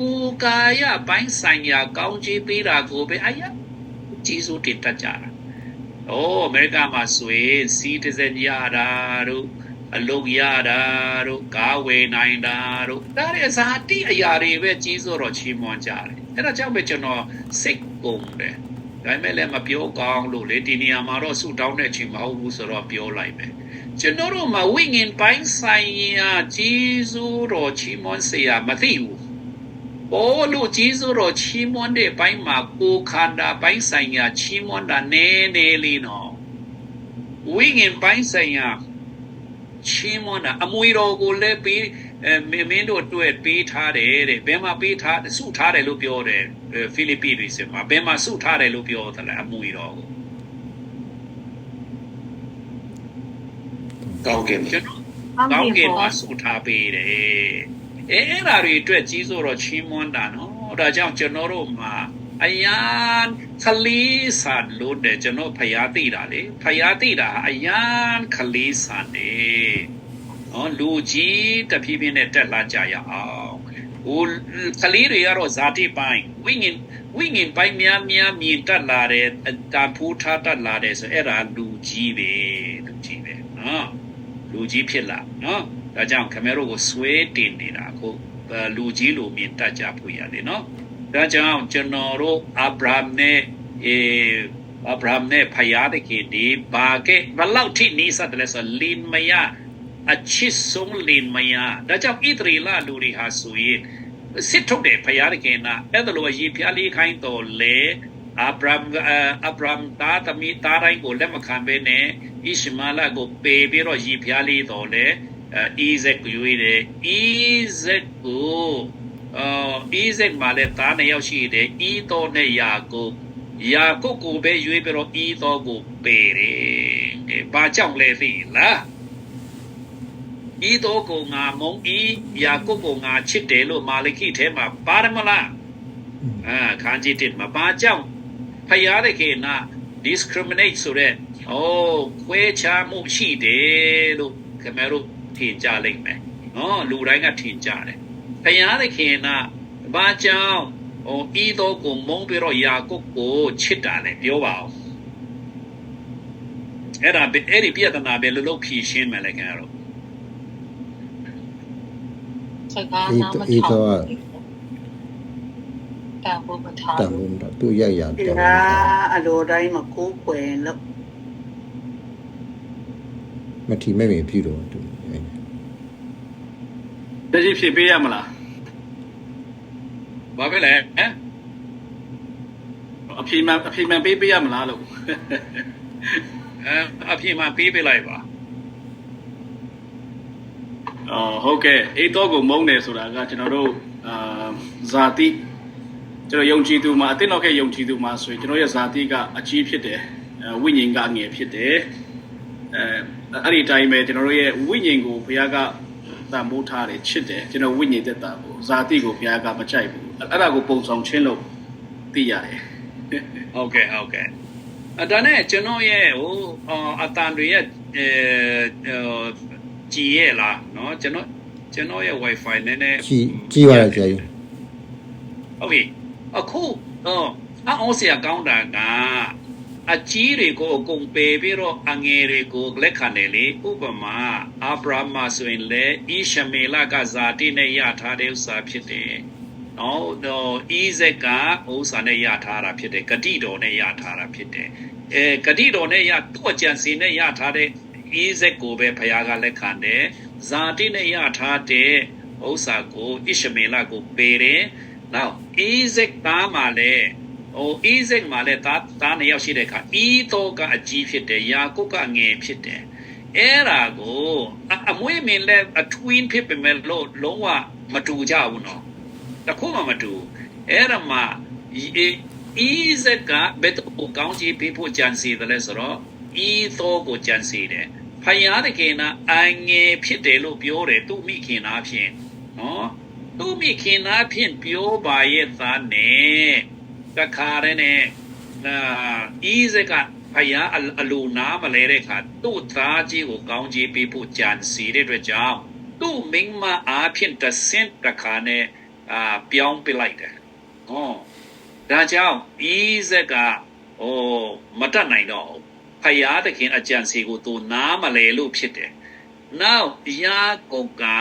ကိုကာယပိုင်းဆိုင်ရာကောင်းကြီးပေးတာကိုပဲအယကြီးစိုးတင်တတ်ကြတာ။အမေရိကန်မှာဆိုရင်စီတဇန်ရတာတို့အလုပ်ရတာတို့ကားဝယ်နိုင်တာတို့ဒါတွေဇာတိအရာတွေပဲကြီးစိုးတော့ချီးမွမ်းကြတယ်။အဲ့ဒါကြောင့်ပဲကျွန်တော်စိတ်ကုန်တယ်။ဒါပေမဲ့လည်းမပြောကောင်းလို့လေဒီနေရာမှာတော့ဆူတောင်းတဲ့အချိန်မဟုတ်ဘူးဆိုတော့ပြောလိုက်မယ်။ကျွန်တော်တို့မှာဝိညာဉ်ပိုင်းဆိုင်ရာကြီးစိုးတော့ချီးမွမ်းစရာမသိဘူး။ဘောလို့ကြီးစိုးတော့ချီးမွမ်းတဲ့ဘိုင်းမှာကိုခန္ဓာပိုင်းဆိုင်ရာချီးမွမ်းတာနည်းနည်းလေးနော်။ဝိညာဉ်ပိုင်းဆိုင်ရာချီးမွမ်းတာအမွေတော်ကိုလည်းပေးမင်းတို့အတွက်ပေးထားတယ်တဲ့ဘယ်မှာပေးထားစုထားတယ်လို့ပြောတယ်ဖိလိပ္ပိတွေစမှာဘယ်မှာစုထားတယ်လို့ပြောသလဲအမွေတော်ကိုကောင်းကင်ကျွန်တော်ကောင်းကင်မှာစုထားပေးတယ်အဲ့ဓာတွေအတွက်ကြီးစိုးတော့ချီးမွမ်းတာနော်ဒါကြောင့်ကျွန်တော်တို့မှာအယံခလီဆန်လို့တဲ့ကျွန်တော်ဖျားသိတာလေဖျားသိတာအယံခလီဆန်တယ်လူကြီးတဖြည်းဖြည်းနဲ့တက်လာကြရအောင်ဟိုခလီတွေကတော့ဇာတိပိုင်းဝိညာဉ်ပိုင်းများမြင်တက်လာတဲ့တာဖူးထားတက်လာတဲ့ဆိုအဲ့ဒါလူကြီးပဲနော်လူကြီးဖြစ်လာနော်ဒါကြောင့်ခမဲတို့ကိုဆွဲတင်နေတာကိုလူကြီးလိုမြင်တတ်ကြဖို့ရတယ်နော်ဒါကြောင့်ကျွန်တော်တို့အာဗြဟံနဲ့ဖယားတဲ့ခေဒီဘာကဲဘလောက်ထိနေစတယ်ဆိုလင်မယာအချစ်ဆုံးလင်မယာဒါကြောင့်ဣသရေလလူတွေဟာဆိုရင်စစ်ထုတ်တယ်ဖယားတဲ့ခေနာအဲ့ဒါလိုရေပြားလေးခိုင်းတော်လေအာဗြဟံသားသမီးသားတိုင်းကိုလက်မခံဘဲနဲ့ဣရှမာလကိုပေပြီးတော့ရေပြားလေးတော်လေဣဇက်ကိုရွေးတယ်ဣဇက်မှာလည်းသားနှစ်ယောက်ရှိတယ်ဣသောနဲ့ယာကုပ်ကိုပဲရွေးပြီးတော့ဣသောကိုပေတယ်ဘာကြောင့်လဲသိလားဣသောကိုငါမုန်းယာကုပ်ကိုငါချစ်တယ်လို့မာလခိထဲမှာပါတယ်မလားခန်းကြီးတစ်မှာဘာကြောင့်ဖယားတဲ့ကေနာ discriminate ဆိုတဲ့ခွဲခြားမှုရှိတယ်လို့ခင်ဗျားတို့ထင်ကြလိမ့်မယ်နော်လူတိုင်းကထင်ကြတယ်ဖယားတဲ့ခေနာဘာကြောင့်ဤတော့ကိုမုန်းပြီးတော့ယာကုပ်ကိုချစ်တာလေပြောပါဦးအဲ့ဒီပြဿနာပဲလို့ဖြေရှင်းမယ်လေခင်ဗျားတို့စကားနာမထောက်တန်ဖို့မထားတန်ဖို့သူရရတန်ဖို့အလိုတိုင်းမကိုးကွယ်လို့မထီမဲ့မြင်ပြုတော့သူတကြီးဖြေပေးရမလားဘာပဲလဲအဖြေမှန်ပေးရမလားလို့အဖြေမှန်ပေးပေးလိုက်ပါဟုတ်ကဲ့အဲ့တော့ကိုမုန်းတယ်ဆိုတာကကျွန်တော်တို့ဇာတိကျွန်တော်ယုံကြည်သူမှာအသိတော့ခဲ့ယုံကြည်သူမှာဆိုရင်ကျွန်တော်ရဲ့ဇာတိကအကြီးဖြစ်တယ်ဝိညာဉ်ကငယ်ဖြစ်တယ်အဲ့ဒီတိုင်းပဲကျွန်တော်တို့ရဲ့ဝိညာဉ်ကိုဘုရားကတန်ဖိုးထားတယ်ချစ်တယ်ကျွန်တော်ဝိညာဉ်သက်တာကိုဇာတိကိုဘုရားကမကြိုက်ဘူးအဲ့ဒါကိုပုံဆောင်ချင်းလို့သိရတယ်ဟုတ်ကဲ့ဒါနဲ့ကျွန်တော်ရဲ့အတန်တွေရဲ့ကြည်ရဲ့လားနော်ကျွန်တော်ရဲ့ wifi နည်းနည်းကြည်ပါလားကြာကြီးဟုတ်ပြီအခုအောင်စရာကောင်းတာကအကြီးတွေကိုအကုန်ပေပြီးတော့အငယ်တွေကိုလက်ခံတယ်လေဥပမာအာဗြဟံဆိုရင်လေဣရှမေလကဇာတိနဲ့ရထားတဲ့ဥစ္စာဖြစ်တယ်နော်ဣဇက်ကဥစ္စာနဲ့ရထားတာဖြစ်တယ်ဂတိတော်နဲ့ရထားတာဖြစ်တယ်ဂတိတော်နဲ့သူ့အကြံစီနဲ့ရထားတဲ့ဣဇက်ကိုပဲဘုရားကလက်ခံတယ်ဇာတိနဲ့ရထားတဲ့ဥစ္စာကိုဣရှမေလကိုပေတယ်နောက်ဣဇက်သားမှာလည်းဣဇက်မှာလည်းသားနှစ်ယောက်ရှိတဲ့အခါဣသောကအကြီးဖြစ်တယ်ယာကုပ်ကငယ်ဖြစ်တယ်အဲ့ဒါကိုအမွေးမင်းလည်းအထွင်းဖြစ်ပေမဲ့လို့လုံးဝမတူကြဘူးနော်တခုမှမတူအဲ့ဒါမှာဣဇက်ကဘယ်တော့ကောင်းကြီးပေးဖို့ကြံစီတယ်လဲဆိုတော့ဣသောကိုကြံစီတယ်ဖယားတဲ့ကေနာအငယ်ဖြစ်တယ်လို့ပြောတယ်သူ့မိခင်နာဖြင့်နော်သူ့မိခင်နာဖြင့်ပြောပါရဲ့သားနဲ့တခါတည်းနဲ့ဣဇက်ကဖယားအလိုနာမလဲတဲ့အခါသူ့သားကြီးကိုကောင်းကြီးပေးဖို့ကြံစီတဲ့အတွက်ကြောင့်သူ့မိန်းမအားဖြင့်တဆင့်တခါနဲ့ ပြောင်းပစ်လိုက်တယ်ဟောဒါကြောင့်ဤဇက်ကမတတ်နိုင်တော့ဖယားသခင်အကြံစီကိုသူနားမလဲလို့ဖြစ်တယ်နောက်ယာကုပ်ကဥ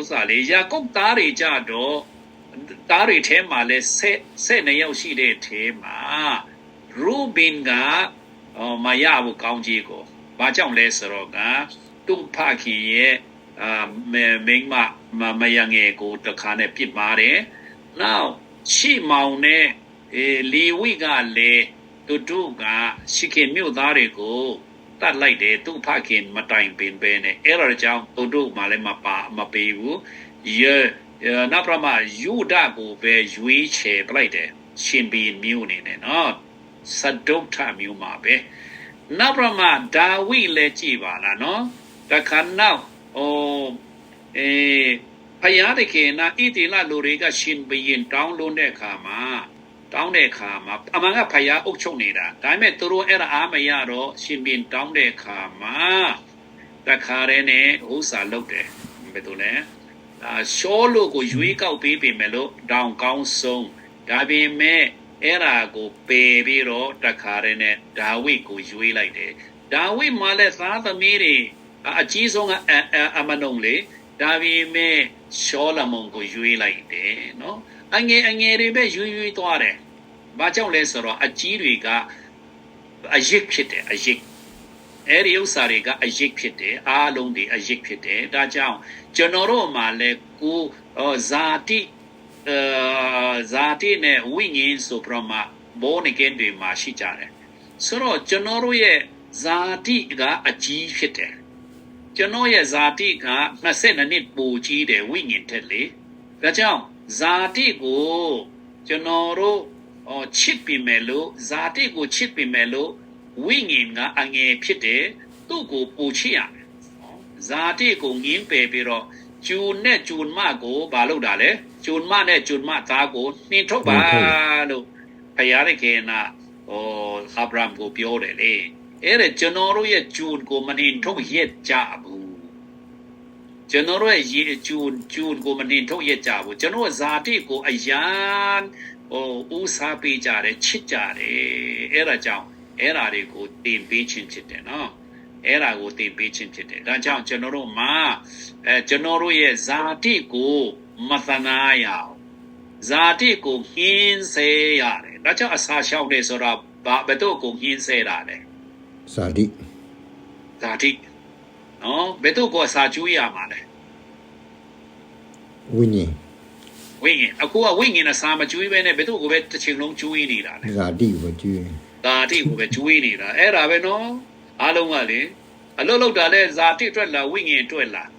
စားလေယာကုပ်သားတွေကြတော့သားတွေထဲမှာလဲဆက်နှစ်ယောက်ရှိတဲ့ထဲမှာရူဘင်ကမရဘူးကောင်းကြီးကိုဘာကြောင့်လဲဆိုတော့ကသူ့ဖခင်ရဲ့မိန်းမယငယ်ကိုတခါနဲ့ပြစ်ပါတယ်နောက်ရှိမောင်နဲ့လီဝိကလည်းတို့ကရှိခင်မြို့သားတွေကိုတတ်လိုက်တယ်သူ့ဖခင်မတိုင်ပင်ပဲနဲ့အဲ့ဒါကြောင့်တို့မှလည်းမပေးဘူးနောက်ပြမယူဒကိုပဲရွေးချယ်ပလိုက်တယ်ရှင်ဘီမြို့နေနဲ့နော်စဒုတ်ထမြို့မှာပဲနောက်ပြမဒါဝိလည်းကြည်ပါလားနော်တခါနောက်ဖယားတခင်နာဣတိလလူတွေကရှင်ဘီရင်တောင်းလုံးတဲ့အခါမှာအမှန်ကဖယားအုပ်ချုပ်နေတာဒါပေမဲ့သူတို့အဲ့ဒါအားမရတော့ရှင်ဘီတောင်းတဲ့အခါမှာတခါတည်းနဲ့ဥစ္စာလုပ်တယ်ဘယ်လိုလဲရှောလို့ကိုရွေးကောက်ပေးမယ်လို့တောင်းကောင်းဆုံးဒါပေမဲ့အဲ့ဒါကိုပယ်ပြီးတော့တခါတည်းနဲ့ဒါဝိကိုရွေးလိုက်တယ်ဒါဝိမှလည်းသားသမီးတွေအကြီးဆုံးကအမနုံလေဒါပေမဲ့ရှောလမုန်ကိုရွေးလိုက်တယ်နော်အငယ်တွေပဲရွေးသွားတယ်ဘာကြောင့်လဲဆိုတော့အကြီးတွေကအယစ်ဖြစ်တယ်အယစ်အဲ့ဒီဥစ္စာတွေကအယစ်ဖြစ်တယ်အားလုံးတွေအယစ်ဖြစ်တယ်ဒါကြောင့်ကျွန်တော်တို့မှလည်းကိုဇာတိနဲ့ဝိညာဉ်ဆိုပြမဘောနကင်တွေမှာရှိကြတယ်ဆိုတော့ကျွန်တော်တို့ရဲ့ဇာတိကအကြီးဖြစ်တယ်ကျွန်တော်ရဲ့ဇာတိက22နှစ်ပိုကြီးတယ်ဝိညာဉ်ထက်လေဒါကြောင့်ဇာတိကိုကျွန်တော်တို့ချစ်ပြီမယ်လို့ဇာတိကိုချစ်ပြီမယ်လို့ဝိညာဉ်ကအငယ်ဖြစ်တယ်သူ့ကိုပူချစ်ရတယ်ဇာတိကိုငင်းပယ်ပြီးတော့ဂျူနဲ့ဂျူမကိုဘာလုပ်တာလဲဂျူမနဲ့ဂျူမသားကိုနှင်ထုတ်ပါလို့ဖယားရခင်နာအာဗြဟံကိုပြောတယ်လေအဲ့ဒါကျွန်တော်တို့ရဲ့ဂျူကိုမနှင်ထုတ်ရကြဘူးကျွန်တော်တို့ရဲ့ဂျူကိုမနှင်ထုတ်ရကြဘူးကျွန်တော်ဇာတိကိုအယံဦးစားပေးကြတယ်ချစ်ကြတယ်အဲ့ဒါကြောင့်အဲ့ဓာတွေကိုတင်ပေးခြင်းဖြစ်တယ်နော်အဲ့ဓာကိုတင်ပေးခြင်းဖြစ်တယ်ဒါကြောင့်ကျွန်တော်တို့မှာကျွန်တော်တို့ရဲ့ဇာတိကိုမသနာရအောင်ဇာတိကိုဟင်းဆဲရတယ်ဒါကြောင့်အစာရှောင်တယ်ဆိုတော့ဘယ်တော့ကိုဟင်းဆဲတာလဲဇာတိနော်ဘယ်တော့ကိုအစာကျွေးရမှာလဲဝိညာဉ်အခုကဝိညာဉ်နဲ့စာမကျွေးပဲနဲ့ဘယ်တော့ကိုပဲတစ်ချိန်လုံးကျွေးနေတာလဲဇာတိကိုကျွေးဇာတိကိုပဲကျွေးနေတာအဲ့ဒါပဲနော်အားလုံးကလေအလုပ်လုပ်တာလဲဇာတိအတွက်လားဝိညာဉ်အတွက်လား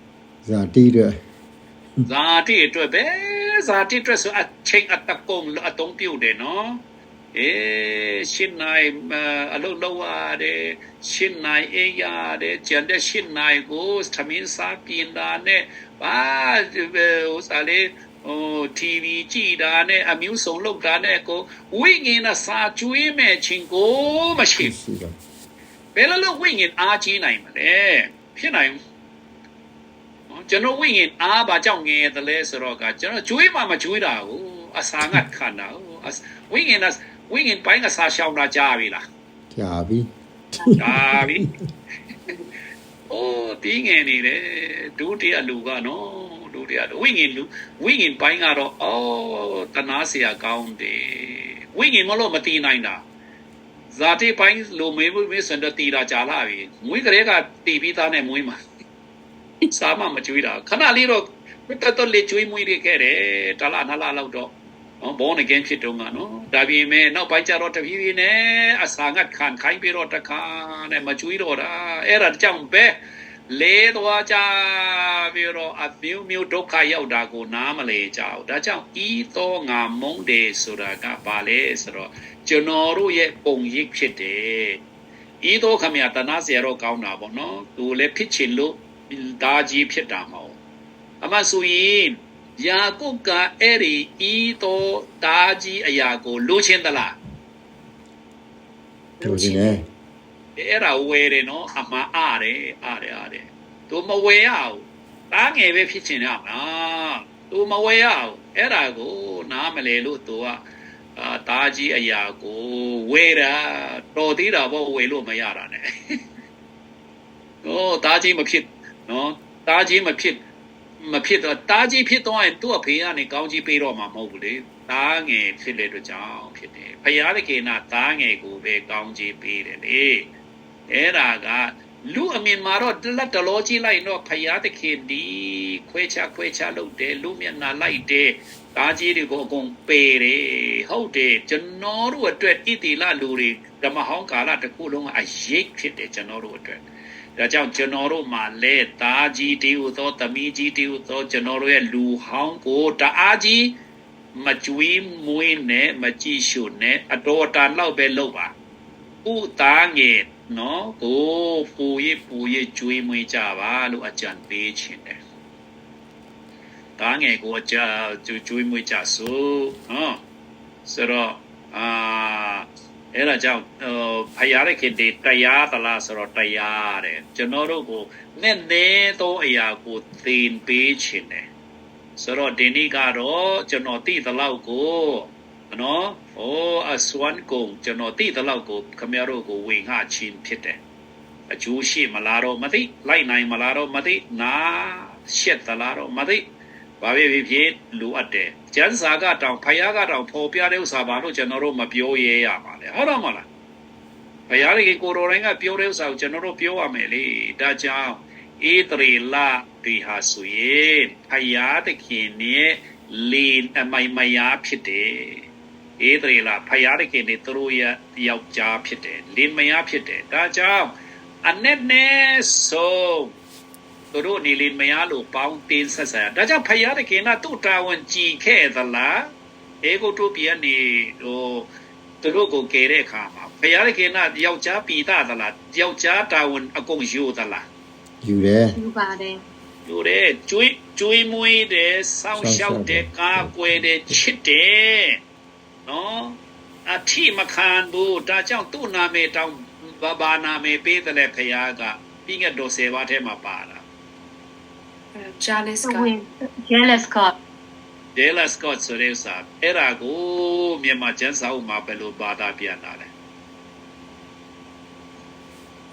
ဇာတိအတွက်ပဲဇာတိအတွက်ဆိုအချိန်အတကုံအတုံးပြုတ်တယ်နော်ရှင်းနိုင်အလုပ်လုပ်ရတယ်ရှင်းနိုင်အေးရတယ်ကျန်တဲ့ရှင်းနိုင်ကိုသမင်းစားပြင်းတာနဲ့ဘာဥစားလေTV ကြည့်တာနဲ့အမျိုးစုံလုပ်တာနဲ့ကိုဝိညာဉ်နဲ့စာကျွေးမဲ့ခြင်းကိုမရှိဘူးဘယ်လိုဝိညာဉ်အားကြီးနိုင်မလဲဖြစ်နိုင်ကျွန်တော်ဝိညာဉ်အားဘာကြောင့်ငယ်တယ်လဲဆိုတော့ကကျွန်တော်ကျွေးမှမကျွေးတာကိုအစာငတ်ခန္ဓာဝိညာဉ်ပိုင်းကစာရှောင်တာကြားပြီလားကြားပြီပြီးငယ်နေတယ်ဒုတိယလူကနော်ဝိညာဉ်ပိုင်းကတော့တနာเสียကောင်းတယ်ဝိညာဉ်မလို့မတည်နိုင်တာဇာတိပိုင်းလိုမေးစံတော့တည်တာကြာလာပြီမွေးကလေးကတည်ပြီးသားနဲ့မွေးမှာစာမမကျွေးတာခဏလေးတော့တော်လေးကျွေးမွေးရခဲ့တယ်တလားနှစ်လားလောက်တော့ဘောနကင်ဖြစ်တော့ကနော်ဒါပေမဲ့နောက်ပိုင်းကျတော့တဖြည်းဖြည်းနဲ့အစာငတ်ခံခိုင်းပြီးတော့တခါနဲ့မကျွေးတော့တာအဲ့ဒါကြောင့်ပဲလေသွားကြပြီးတော့အမျိုးဒုက္ခရောက်တာကိုနားမလဲကြဘူးဒါကြောင့်ဤသောငါမုန်းတယ်ဆိုတာကဘာလဲဆိုတော့ကျွန်တော်တို့ရဲ့ပုံရိပ်ဖြစ်တယ်ဤသောခမရတနာเสียတော့ကောင်းတာပေါ့နော်သူလည်းဖြစ်ချင်လို့ဒါကြီးဖြစ်တာမဟုတ်အမှဆိုရင်ယာကုပ်ကအဲ့ဒီဤသောဒါကြီးအရာကိုလိုချင်သလားလိုချင်တယ်အဲ့ဒါဝယ်တယ်နော်အမှန်အားတယ်သူမဝယ်ရဘူး တားငယ်ပဲဖြစ်ချင်ရမှာသူမဝဲရအောင်အဲ့ဒါကိုနားမလဲလို့သူကတားကြီးအရာကိုဝဲတာတော်သေးတာပေါ့ဝဲလို့မရတာ ਨੇ ဟိုတားကြီးမဖြစ်နော်တားကြီးမဖြစ်တော့တားကြီးဖြစ်တော့ရင်သူ့အဖေကနေကောင်းကြီးပေးတော့မှာမဟုတ်ဘူးလေတားငယ်ဖြစ်တဲ့အတွက်ကြောင့်ဖြစ်တယ်ဖယားတခင်ကတားငယ်ကိုပဲကောင်းကြီးပေးတယ်လေအဲ့ဒါကလူအမြင်မှာတော့လက်တလောကြီးလိုက်တော့ဖယားတခင်ဒီခွဲခြားလုပ်တယ်လူမျက်နှာလိုက်တယ်တားကြီးတွေကိုအကုန်ပေးတယ်ဟုတ်တယ်ကျွန်တော်တို့အတွက်ဣတိလလူတွေဓမ္မဟောင်းကာလတစ်ခုလုံးအရေးဖြစ်တယ်ကျွန်တော်တို့အတွက်ဒါကြောင့်ကျွန်တော်တို့မှာလဲတားကြီးတီးဥသောသမီးကြီးတီးဥသောကျွန်တော်တို့ရဲ့လူဟောင်းကိုတအားကြီးမကျွေးမွေးနဲ့မကြည့်ရှုနဲ့အတော်တန်လောက်ပဲလုပ်ပါဥသားငယ်နော်ကိုပူရေးကျွေးမွေးကြပါလို့အကြံပေးခြင်းတယ်တားငယ်ကိုအကြကျွေးမွေးကြစို့နော်ဆိုတော့အဲ့ဒါကြောင့်ဖယားရခင်ဒီတရားသလားဆိုတော့တရားတဲ့ကျွန်တော်တို့ကိုနဲ့နေသောအရာကိုသင်ပေးခြင်းတယ်ဆိုတော့ဒီနေ့ကတော့ကျွန်တော်သိသလောက်ကိုနော်အစွမ်းကုန်ကျွန်တော်သိသလောက်ကိုခမရတို့ကိုဝင်ငှချင်းဖြစ်တယ်အကျိုးရှိမလားတော့မသိလိုက်နိုင်မလားတော့မသိနာရှက်သလားတော့မသိဘာဖြစ်လိုအပ်တယ်ကျန်းစာကတောင်ဖယားကတောင်ပေါ်ပြတဲ့ဥစ္စာဘာလို့ကျွန်တော်တို့မပြောရဲရမှာလဲဟုတ်တော့မလားဖယားကြီးကိုရိုတိုင်းကပြောတဲ့ဥစ္စာကိုကျွန်တော်တို့ပြောရမယ်လေဒါကြောင့်ဧတရီလာဒီဟာဆိုရင်ဖယားတခင်နဲ့လင်းအမိုင်မယားဖြစ်တယ်ဧတရီလာဖယားတခင်နဲ့သူတို့ရဲ့ယောက်ျားဖြစ်တယ်လင်းမယားဖြစ်တယ်ဒါကြောင့်အနဲ့နဲ့ဆုံးသူတို့နေလင်းမယားလို့ပေါင်းတင်ဆက်ဆံဒါကြောင့်ဖယားတခင်ကသူ့တာဝန်ကြည်ခဲ့သလားအေဂုတုပြန်နေသူတို့ကိုကယ်တဲ့အခါမှာဖယားတခင်ကယောက်ျားပိသသလားယောက်ျားတာဝန်အကုန်ယူသလားယူတယ် ယူပါတယ် ယူတယ်ကျွေးမွေးတယ်စောင့်ရှောက်တယ်ကာကွယ်တယ်ချစ်တယ်နော်အထိမခံဘူးဒါကြောင့်သူ့နာမည်တောင်ဘာနာမည်ပေးတယ်လေဖယားကပြီးငတ်တော်10ပါးထဲမှာပါတာjealous God ဆိုတဲ့စာအဲ့ဒါကိုမြန်မာကျမ်းစာအုပ်မှာဘယ်လိုဘာသာပြန်တာလဲ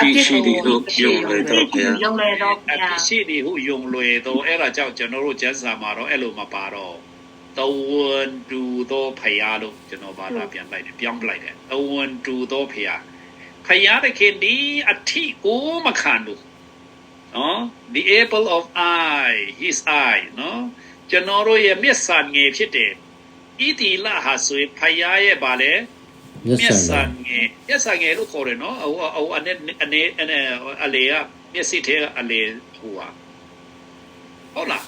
必须的都用来到家。必须的ဟုယုံလွယ်တော့အဲ့ဒါကြောင့်ကျွန်တော်တို့ကျမ်းစာမှာတော့အဲ့လိုမပါတော့တဝန်တူသောဖယားလို့ကျွန်တော်ဘာသာပြန်လိုက်တယ်ပြောင်းလိုက်တယ်တဝန်တူသောဖယားဖယားတခင်ဒီအထီကိုမခံဘူးနော် the apple of eye his eye နော်ကျွန်တော်တို့ရဲ့မျက်စာငယ်ဖြစ်တယ်ဣတိလဟာဆိုရင်ဖယားရဲ့ဗာလဲမျက်စာငယ်လို့ခေါ်တယ်နော်အနေအလေကမျက်စိထဲကအလေဟိုဟာဟုတ်လား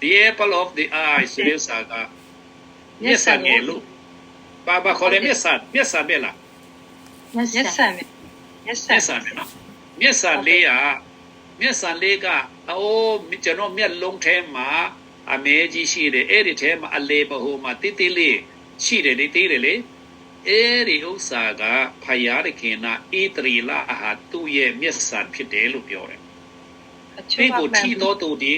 the apple of the eye ဆိုတဲ့စာကမျက်စာငယ်လို့ဘာခေါ်လဲမျက်စာပဲလားမျက်စာမျက်စာလေးကကျွန်တော်မျက်လုံးထဲမှာအမဲကြီးရှိတယ်အဲ့ဒီထဲမှာအလေဘဟိုမှာတိတိလေးရှိတယ်လေသေးတယ်လေအဲ့ဒီဥစ္စာကဖယားတခင်ကဣတရီလာအဟာသူ့ရဲ့မျက်စာဖြစ်တယ်လို့ပြောတယ်ဒီကိုထီတော်သူဒီ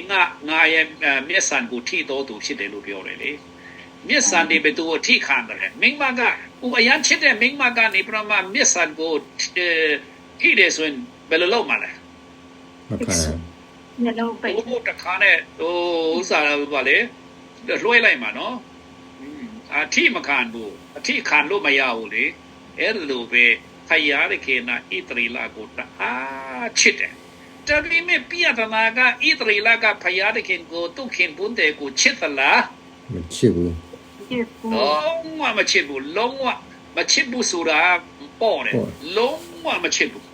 ငါရဲ့မျက်စာကိုထီတော်သူဖြစ်တယ်လို့ပြောတယ်လေမျက်စာတွေဘယ်သူကိုထိခံတယ်မိမကအရန်ချစ်တဲ့မိမကနေပြမမျက်စာကိုထိတယ်ဆိုရင်ဘယ်လိုလုပ်မှာလဲမခံမျက်လုံးပိတ်တခါနဲ့ဥစားပါလေလွှဲလိုက်မှာနော်အထိမခံဘူးအထိခံလို့မရဘူးလေအဲ့လိုပဲဖယားရခေနာဣတရီလာကိုတအားချစ်တယ်တတိမေပြရတနာကဣတရီလာကဖယားရခင်ကိုသူခင်ပွန်းတဲ့ကိုချစ်သလားမချစ်ဘူးလုံးဝမချစ်ဘူးလုံးဝမချစ်ဘူးဆိုတာပေါ့တယ်လုံးဝမချစ်ဘူး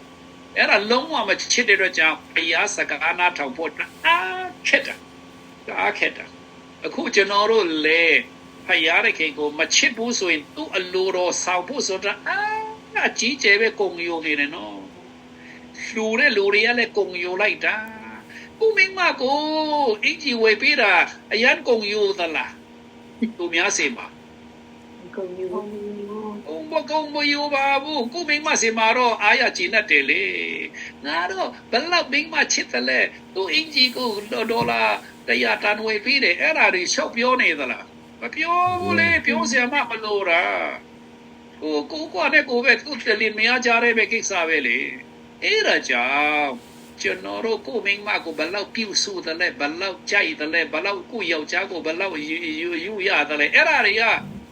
အဲ့ဒါလုံးဝမချစ်တဲ့အတွက်ကြောင့်ဖယားစကားနာထောင်ဖို့အားခက်တာအခုကျွန်တော်တို့လေဖယားရခင်ကိုမချစ်ဘူးဆိုရင်သူ့အလိုတော်ဆောင်ဖို့ဆိုတာအကြီးကျယ်ပဲကုံယုံနေတယ်နော်လူတွေကလည်းကုံယုံလိုက်တာဦးမင်းမကိုအင်ကြီးဝေပေးတာအရန်ကုံယုံသလားသူများစေမှာကုံယုံဘ မကုန်းမယူပါဘူးကိုမိမစီမာတော့အားရကြည်နဲ့တယ်လေငါတော့ဘလောက်မိမချစ်တယ်လေသူအင်ကြီးကိုဒေါ်လာ100 တန်ဝယ်ပြီးတယ်အဲ့ဒါတွေရှောက်ပြောနေသလားမပြောဘူးလေပြောစရာမမလိုတာကိုကနဲ့ကိုပဲသူတလင်းမရကြရဲပဲကိစ္စပဲလေအဲ့ဒါကြောင့်ကျွန်တော်တို့ကိုမိမကိုဘလောက်ပြုစုတယ်လဲဘလောက်ကြိုက်တယ်လဲဘလောက်ကိုယောက်ျားကိုဘလောက်ယူရတယ်လဲအဲ့ဒါတွေက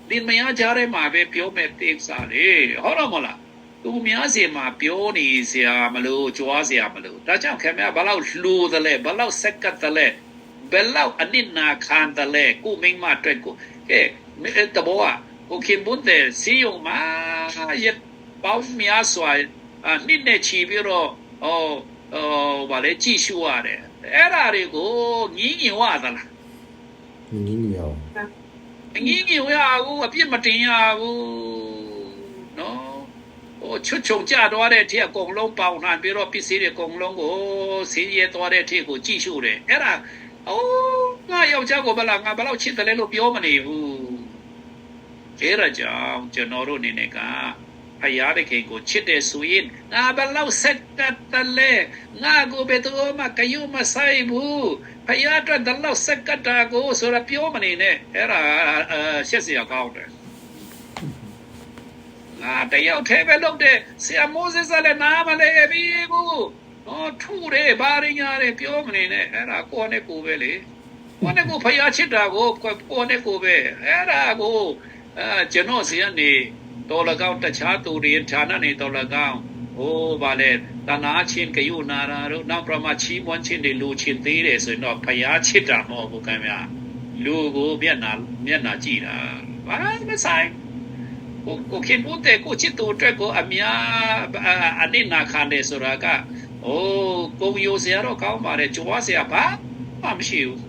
ဒီမရကြရဲမှာပဲပြောမဲ့တိစားလေဟုတ်တော့မလားသူများစီမှာပြောနေစရာမလို့ကြွားစရာမလို့ဒါကြောင့်ခင်ဗျာဘလောက်လှူတယ်လဲဘလောက်စက်ကတ်တယ်လဲဘလောက်အနစ်နာခံတယ်လဲကိုမိမအတွက်ကိုကဲတဘောကကိုခင်ဘုန်းတဲ့စီယုံမှာရပေါင်းများစွာနှစ်နဲ့ချီပြီးတော့ဘာလဲကြည့်ရှုရတယ်အဲ့ဒါတွေကိုငင်းညင်ဝသလား 你聊， ငင်းညင်ဝရဘူးအပြစ်မတင်ရဘူးနော်ချွတ်ချုံကြတော့တဲ့အထက်အကုန်လုံးပေါင်နှံပြီးတော့ပစ္စည်းတွေအကုန်လုံးကိုစီးရဲသွားတဲ့အထက်ကိုကြည့်ရှုတယ်အဲ့ဒါငါယောက်ျားကိုဘလောက်ငါဘလောက်ချစ်တယ်လဲလို့ပြောမနေဘူးအဲ့ဒါကြောင့်ကျွန်တော်တို့အနေနဲ့ကဖယားတဲ့ခင်ကိုချစ်တဲ့ဆိုရင်ငါဘလောက်စက်ကတ်လဲငါကိုဘယ်တော့မှကယူမဆိုင်ဘူးဖယားအတွက်ဘလောက်စက်ကတ်တာကိုဆိုတာပြောမနေနဲ့အဲ့ဒါရှက်စရာကောင်းတယ်ငါတယောက်တည်းပဲလုပ်တဲ့ဆရာမိုးစက်လည်းနားမလဲပြီးဘူးထူတယ်ဘာရင်းရတယ်ပြောမနေနဲ့အဲ့ဒါကိုနဲ့ကိုပဲလေကိုနဲ့ကိုဖယားချစ်တာကိုကိုနဲ့ကိုပဲအဲ့ဒါကိုကျွန်တော်စီကနေတော်လကောက်တခြားသူတွေဌာနနေတော်လကောက်ဗာလေတနာချင်းကယူနာရာတို့နောက်ပြမချီးမွမ်းချင်းတွေလူချင်းသေးတယ်ဆိုရင်တော့ဖယားချစ်တာမဟုတ်ဘူးခင်ဗျာလူကိုမျက်နာကြည့်တာဘာမဆိုင်ကိုခင်ဦးတဲ့ကိုချစ်သူအတွက်ကိုအများအနစ်နာခံတယ်ဆိုတာကကိုယိုစရာတော့ကောင်းပါတယ်ကြွားစရာဘာမှမရှိဘူး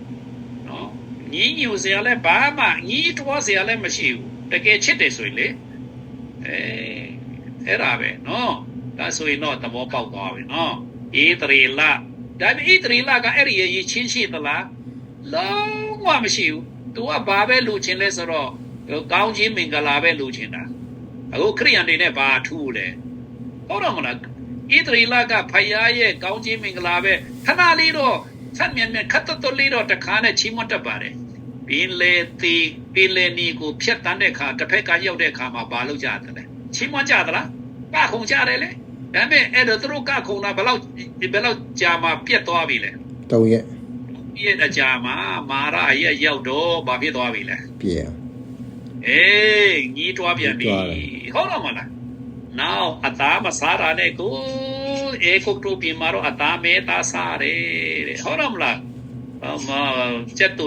နော်ညီညူစရာလည်းဘာမှညီတွားစရာလည်းမရှိဘူးတကယ်ချစ်တယ်ဆိုရင်လေအဲ့ဒါပဲနော်ဒါဆိုရင်တော့သဘောပေါက်သွားပြီနော်ဣသရေလဒါပေမဲ့ဣသရေလကအဲ့ဒီရည်ချင်းရှိသလားလုံးဝမရှိဘူး तू ကဘာပဲလူချင်းလဲဆိုတော့ကောင်းချင်းမင်္ဂလာပဲလူချင်းတာအခုခရိယန်တွေနဲ့ဘာထူးလဲဟုတ်တော့မလားဣသရေလကဖယားရဲ့ကောင်းချင်းမင်္ဂလာပဲခဏလေးတော့ဆက်မြန်ခတ်တော်လေးတော့တခါနဲ့ချီးမွမ်းတတ်ပါတယ်ပင်လေနီကိုဖြတ်တန်းတဲ့ခါတစ်ဖက်ကရောက်တဲ့ခါမှာဘာလုပ်ကြတယ်လဲချီးမွမ်းကြသလားကခုံကြတယ်လေဒါပေမဲ့အဲ့တော့သူတို့ကခုံတာဘယ်လောက်ကြာမှပြတ်သွားပြီလဲ 3 ရက် ရဲ့အကြာမှာမာရရဲ့ရောက်တော့ဘာဖြစ်သွားပြီလဲ ပြည့် ညီးတွားပြန်ပြီဟုတ်တော့မလားနောက်အသားမစားတာနဲ့ကိုကုတ်တို့ပြင်မှာတော့အသားမဲသားစားတယ်တဲ့ဟုတ်တော့မလားကျက်တူ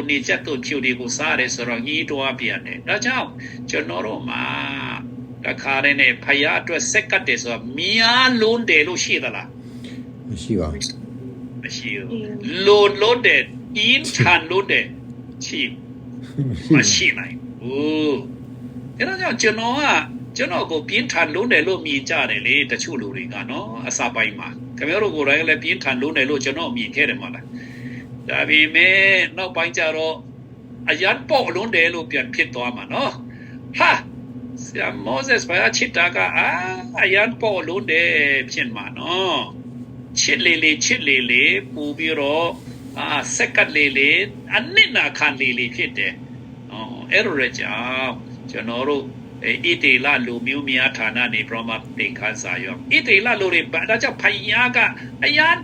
ဖြူတွေကိုစားတယ်ဆိုတော့ညီးတွားပြန်တယ်ဒါကြောင့်ကျွန်တော်တို့မှာတခါတည်းနဲ့ဖယားအတွက်စက်ကတ်တယ်ဆိုတော့များလုံးတယ်လို့ရှိသလား မရှိပါဘူး မရှိဘူးလုံးတယ်အင်းချန်လုံးတယ်ချိမရှိနိုင်ဘူးအဲ့ဒါကြောင့်ကျွန်တော်ကိုပြင်းထန်လုံးတယ်လို့မြင်ကြတယ်လေတချို့လူတွေကနော်အစာပိုင်းမှာခင်ဗျားတို့ကိုယ်တိုင်လည်းပြင်းထန်လုံးတယ်လို့ကျွန်တော်မြင်ခဲ့တယ်မလားဒါပေမဲ့နောက်ပိုင်းကျတော့အရန်ပေါ့လုံးတယ်လို့ပြန်ဖြစ်သွားမှာနော်ဟာဆရာမောဇက်ဘာချစ်တာကအရန်ပေါ့လုံးတယ်ဖြစ်မှာနော်ချစ်လေပူပြီးတော့စက်ကတ်လေအနစ်နာခံလေဖြစ်တယ်အဲ့လိုရကြကျွန်တော်တို့ဣတေလလူမျိုးများဌာနနေပြမသင်္ခန်းစာရောဣတေလလူတွေဒါကြောင့်ဖယားကအရန်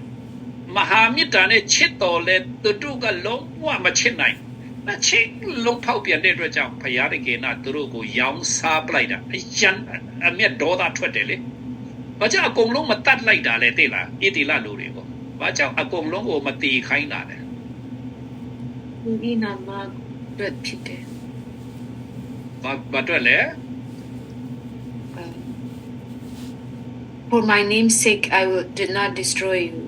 မဟာမြတ်တာနဲ့ချစ်တော်လဲသူတို့ကလုံးဝမချစ်နိုင်မချစ်လုံးဖောက်ပြန်တဲ့အတွက်ကြောင့်ဖယားတကယ်နာသူတို့ကိုရောင်းစားပလိုက်တာအရန်အမျက်ဒေါသထွက်တယ်လေဘာကြောင့်အကုန်လုံးမတတ်လိုက်တာလဲသိလားဣတေလလူတွေကိုဘာကြောင့်အကုန်လုံးကိုမတီခိုင်းတာလဲ ဒီနာမဘတ်ဖြစ်တယ် ဘာအတွက်လဲ For my name's sake I did not destroy you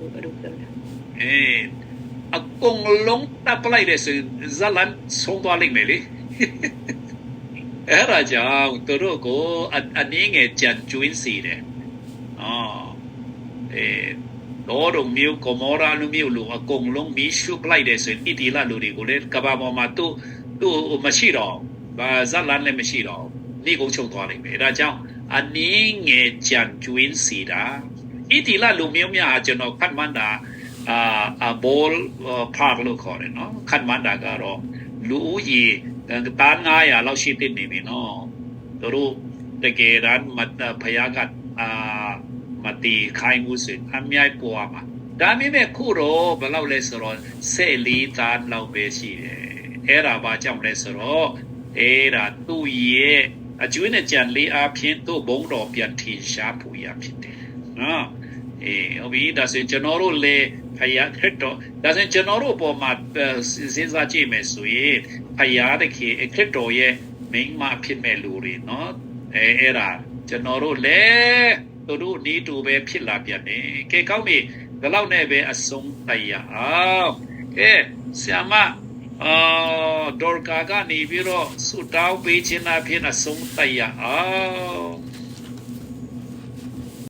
အကုန်လုံးတပ်ပလိုက်တဲ့ဆိုဇလန်ဆုံးသွားလိမ့်မယ်လေအဲ့ဒါကြောင့်သူတို့ကိုအနည်းငယ်ကြံကျွင်းစီတယ်တော်တို့မျိုးကမောရာလူမျိုးလူအကုန်လုံးမီးရှုပလိုက်တဲ့ဆိုရင်ဣတိလလူတွေကိုလည်းကဘာပေါ်မှာသူ့မရှိတော့ဘာဇလန်လည်းမရှိတော့ နေကုန်ချုပ်သွားနိုင်မယ်ဒါကြောင့်အနည်းငယ်ကြံကျွင်းစီတာဣတိလလူမျိုးများကျွန်တော်ခတ်မန္တာဘောဖာလို့ခေါ်တယ်နော်ခတ်မန္တာကတော့လူဦးရေတန်း900လောက်ရှိတဲ့နေပြီနော်တို့တကယ်တမ်းဖယားကမတီခိုင်းမှုစင်အမြိုက်ပေါ်မှာဒါပေမဲ့ခုတော့ဘယ်လောက်လဲဆိုတော့14တန်းလောက်ပဲရှိတယ်အဲ့ဒါဘာကြောင့်လဲဆိုတော့အဲ့ဒါသူ့ရဲ့အကျွေးနဲ့ကြံလေးအဖြစ်သူ့ဘုံတော်ပြန်ထင်ရှားဖို့ရဖြစ်တယ်နော်ဟုတ်ပြီဒါဆိုကျွန်တော်တို့လေဖယားခရစ်တော်ဒါဆိုကျွန်တော်တို့ပေါ်မှာစဉ်းစားကြည့်မယ်ဆိုရင်ဖယားတခင်ခရစ်တော်ရဲ့မိန်းမဖြစ်မဲ့လူတွေနော်အဲ့ဒါကျွန်တော်တို့လေတို့နေတူပဲဖြစ်လာပြန်တယ်ကဲကောင်းပြီဒီလောက်နဲ့ပဲအဆုံးတရားအောင်ကဲဆရာမဒေါ်ကာကနေပြီးတော့ဆူတောင်းပေးခြင်းအဖြစ်အဆုံးတရားအောင်